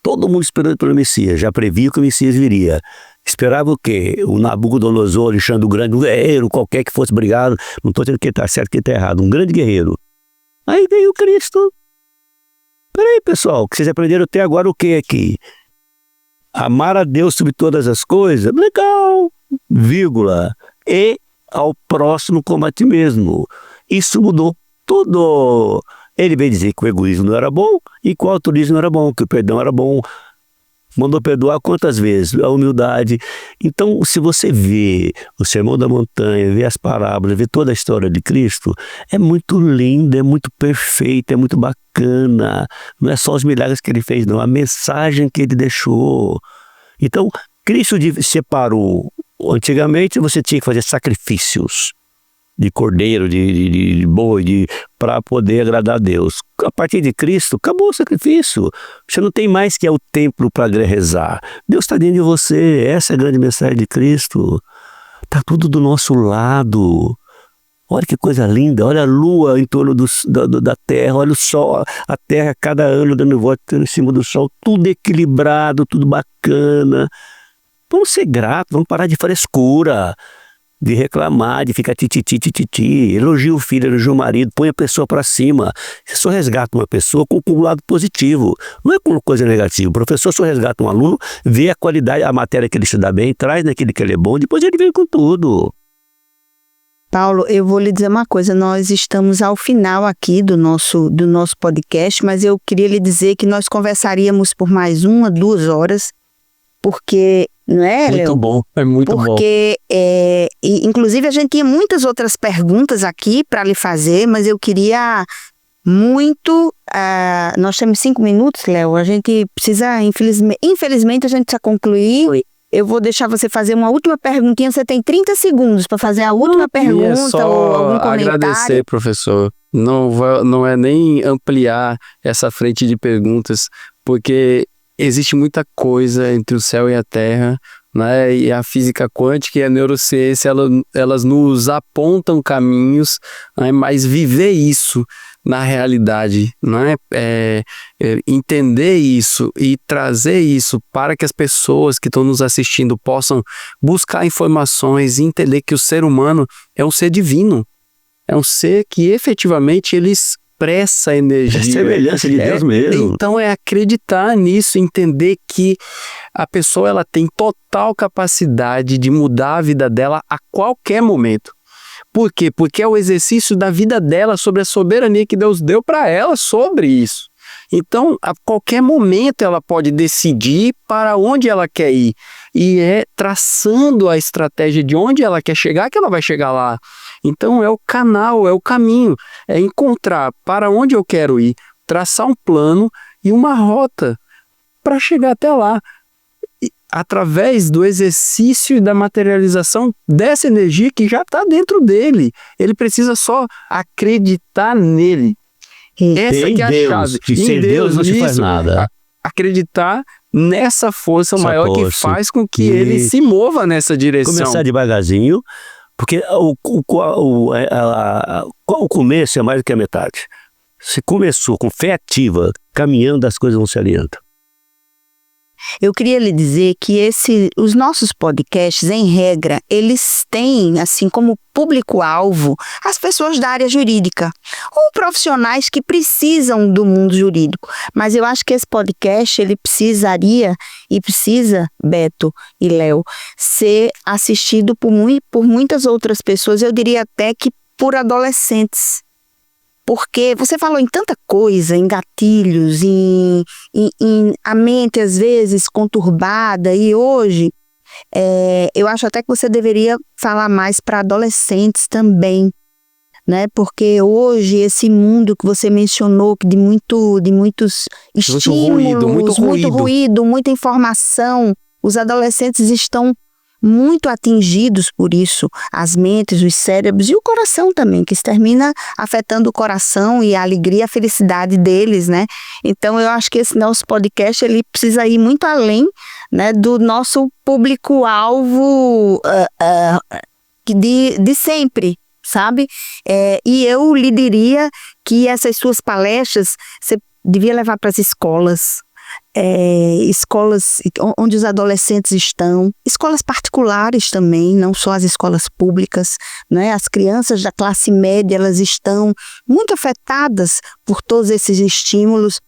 Todo mundo esperando pelo Messias, já previa que o Messias viria. Esperava o quê? O Nabucodonosor, Alexandre o Grande, um guerreiro qualquer que fosse brigado. Não estou dizendo que está certo, que está errado. Um grande guerreiro. Aí veio o Cristo. Peraí, pessoal, que vocês aprenderam até agora o que aqui? Amar a Deus sobre todas as coisas? Legal, vírgula. E ao próximo como a ti mesmo. Isso mudou tudo. Ele veio dizer que o egoísmo não era bom e que o altruísmo não era bom, que o perdão era bom. Mandou perdoar quantas vezes? A humildade. Então, se você vê o Sermão da Montanha, vê as parábolas, vê toda a história de Cristo, é muito lindo, é muito perfeito, é muito bacana. Não é só os milagres que ele fez, não. A mensagem que ele deixou. Então, Cristo separou Antigamente você tinha que fazer sacrifícios de cordeiro, de boi, para poder agradar a Deus. A partir de Cristo, acabou o sacrifício. Você não tem mais que ir ao templo para rezar. Deus está dentro de você. Essa é a grande mensagem de Cristo. Está tudo do nosso lado. Olha que coisa linda. Olha a lua em torno da Terra. Olha o sol. A Terra cada ano dando volta em cima do sol. Tudo equilibrado, tudo bacana. Vamos ser gratos, vamos parar de frescura, de reclamar, de ficar tititi. Elogia o filho, elogia o marido, põe a pessoa para cima. Você só resgata uma pessoa com um lado positivo, não é com coisa negativa. O professor só resgata um aluno, vê a qualidade, a matéria que ele estuda bem, traz naquele que ele é bom, depois ele vem com tudo. Paulo, eu vou lhe dizer uma coisa, nós estamos ao final aqui do nosso podcast, mas eu queria lhe dizer que nós conversaríamos por mais 1, 2 horas, porque, não é, Léo? Muito bom, é muito bom. Porque, inclusive, a gente tinha muitas outras perguntas aqui para lhe fazer, mas eu queria muito... nós temos 5 minutos, Léo, a gente precisa, infelizmente, a gente precisa concluir. Eu vou deixar você fazer uma última perguntinha, você tem 30 segundos para fazer a última pergunta ou algum comentário. Agradecer, professor. Não é nem ampliar essa frente de perguntas, porque existe muita coisa entre o céu e a terra, né? E a física quântica e a neurociência, elas nos apontam caminhos, né? Mas viver isso na realidade, né? Entender isso e trazer isso para que as pessoas que estão nos assistindo possam buscar informações e entender que o ser humano é um ser divino, é um ser que efetivamente ele expressa energia. É semelhança de Deus mesmo. Então é acreditar nisso, entender que a pessoa ela tem total capacidade de mudar a vida dela a qualquer momento. Por quê? Porque é o exercício da vida dela sobre a soberania que Deus deu para ela sobre isso. Então, a qualquer momento ela pode decidir para onde ela quer ir. E é traçando a estratégia de onde ela quer chegar que ela vai chegar lá. Então, é o canal, é o caminho. É encontrar para onde eu quero ir, traçar um plano e uma rota para chegar até lá. Através do exercício e da materialização dessa energia que já está dentro dele. Ele precisa só acreditar nele. Essa que é a chave. Que sem Deus não se faz nada. Acreditar nessa força maior que faz com que ele se mova nessa direção. Começar devagarzinho, porque o começo é mais do que a metade. Se começou com fé ativa, caminhando, as coisas vão se alinhando. Eu queria lhe dizer que os nossos podcasts, em regra, eles têm, assim como público-alvo, as pessoas da área jurídica, ou profissionais que precisam do mundo jurídico. Mas eu acho que esse podcast, ele precisaria, e precisa, Beto e Léo, ser assistido por muitas outras pessoas, eu diria até que por adolescentes. Porque você falou em tanta coisa, em gatilhos, em a mente às vezes conturbada, e hoje eu acho até que você deveria falar mais para adolescentes também, né? Porque hoje esse mundo que você mencionou, de muitos estímulos, muito ruído, muita informação, os adolescentes estão muito atingidos por isso, as mentes, os cérebros e o coração também, que isso termina afetando o coração e a alegria, a felicidade deles, né? Então eu acho que esse nosso podcast, ele precisa ir muito além, né, do nosso público-alvo de sempre, sabe? E eu lhe diria que essas suas palestras, você devia levar para as escolas, escolas onde os adolescentes estão, escolas particulares também, não só as escolas públicas, né? As crianças da classe média, elas estão muito afetadas por todos esses estímulos,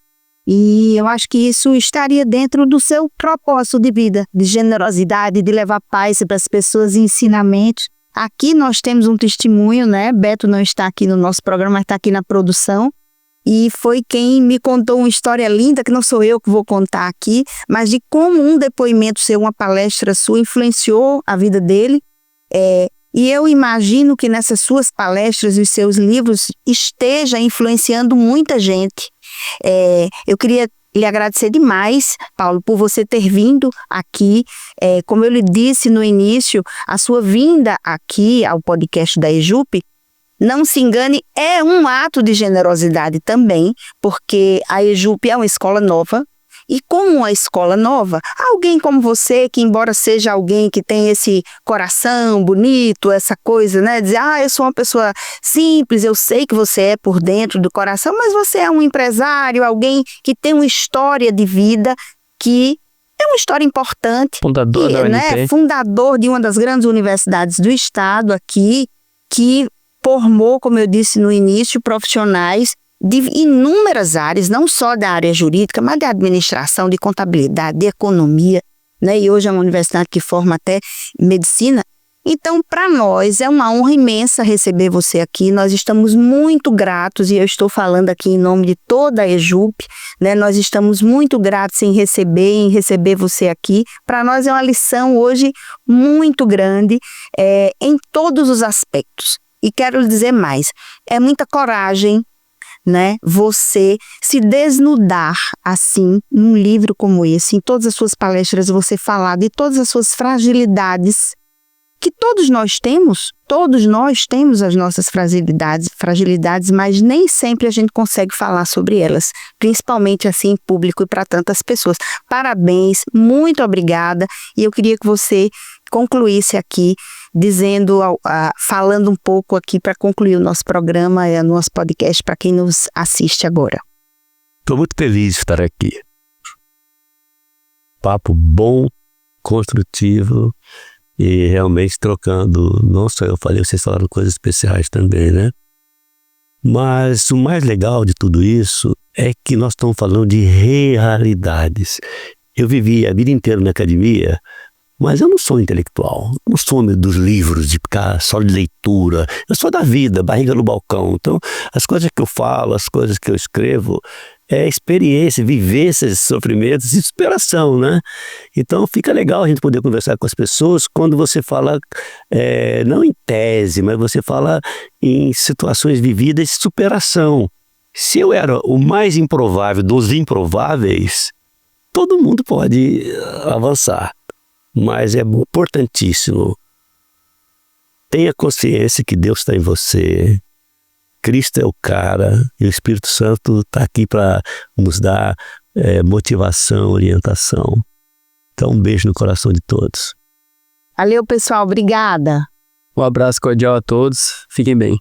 e eu acho que isso estaria dentro do seu propósito de vida, de generosidade, de levar paz para as pessoas e ensinamentos. Aqui nós temos um testemunho, né? Beto não está aqui no nosso programa, mas está aqui na produção. E foi quem me contou uma história linda, que não sou eu que vou contar aqui, mas de como um depoimento seu, uma palestra sua, influenciou a vida dele. E eu imagino que nessas suas palestras e os seus livros esteja influenciando muita gente. Eu queria lhe agradecer demais, Paulo, por você ter vindo aqui. Como eu lhe disse no início, a sua vinda aqui ao podcast da EJUP, não se engane, é um ato de generosidade também, porque a EJUP é uma escola nova. E como uma escola nova, alguém como você, que embora seja alguém que tem esse coração bonito, essa coisa, né? Dizer, eu sou uma pessoa simples, eu sei que você é por dentro do coração, mas você é um empresário, alguém que tem uma história de vida que é uma história importante. Fundador da UNP. Fundador de uma das grandes universidades do estado aqui, que formou, como eu disse no início, profissionais de inúmeras áreas, não só da área jurídica, mas de administração, de contabilidade, de economia, né? E hoje é uma universidade que forma até medicina. Então, para nós, é uma honra imensa receber você aqui. Nós estamos muito gratos, e eu estou falando aqui em nome de toda a EJUP, né? Nós estamos muito gratos em receber você aqui. Para nós é uma lição hoje muito grande, em todos os aspectos. E quero lhe dizer mais, é muita coragem, né? Você se desnudar assim, num livro como esse, em todas as suas palestras, você falar de todas as suas fragilidades, que todos nós temos as nossas fragilidades, mas nem sempre a gente consegue falar sobre elas, principalmente assim em público e para tantas pessoas. Parabéns, muito obrigada, e eu queria que você concluísse aqui, falando um pouco aqui para concluir o nosso programa, o nosso podcast, para quem nos assiste agora. Estou muito feliz de estar aqui. Papo bom, construtivo e realmente trocando, não só eu falei, vocês falaram coisas especiais também, né? Mas o mais legal de tudo isso é que nós estamos falando de realidades. Eu vivi a vida inteira na academia, mas eu não sou intelectual, não sou dos livros, de ficar só de leitura. Eu sou da vida, barriga no balcão. Então, as coisas que eu falo, as coisas que eu escrevo, é experiência, vivências, sofrimentos e superação, né? Então, fica legal a gente poder conversar com as pessoas quando você fala, não em tese, mas você fala em situações vividas de superação. Se eu era o mais improvável dos improváveis, todo mundo pode avançar. Mas é importantíssimo. Tenha consciência que Deus está em você. Cristo é o cara e o Espírito Santo está aqui para nos dar motivação, orientação. Então, um beijo no coração de todos. Valeu, pessoal. Obrigada. Um abraço cordial a todos. Fiquem bem.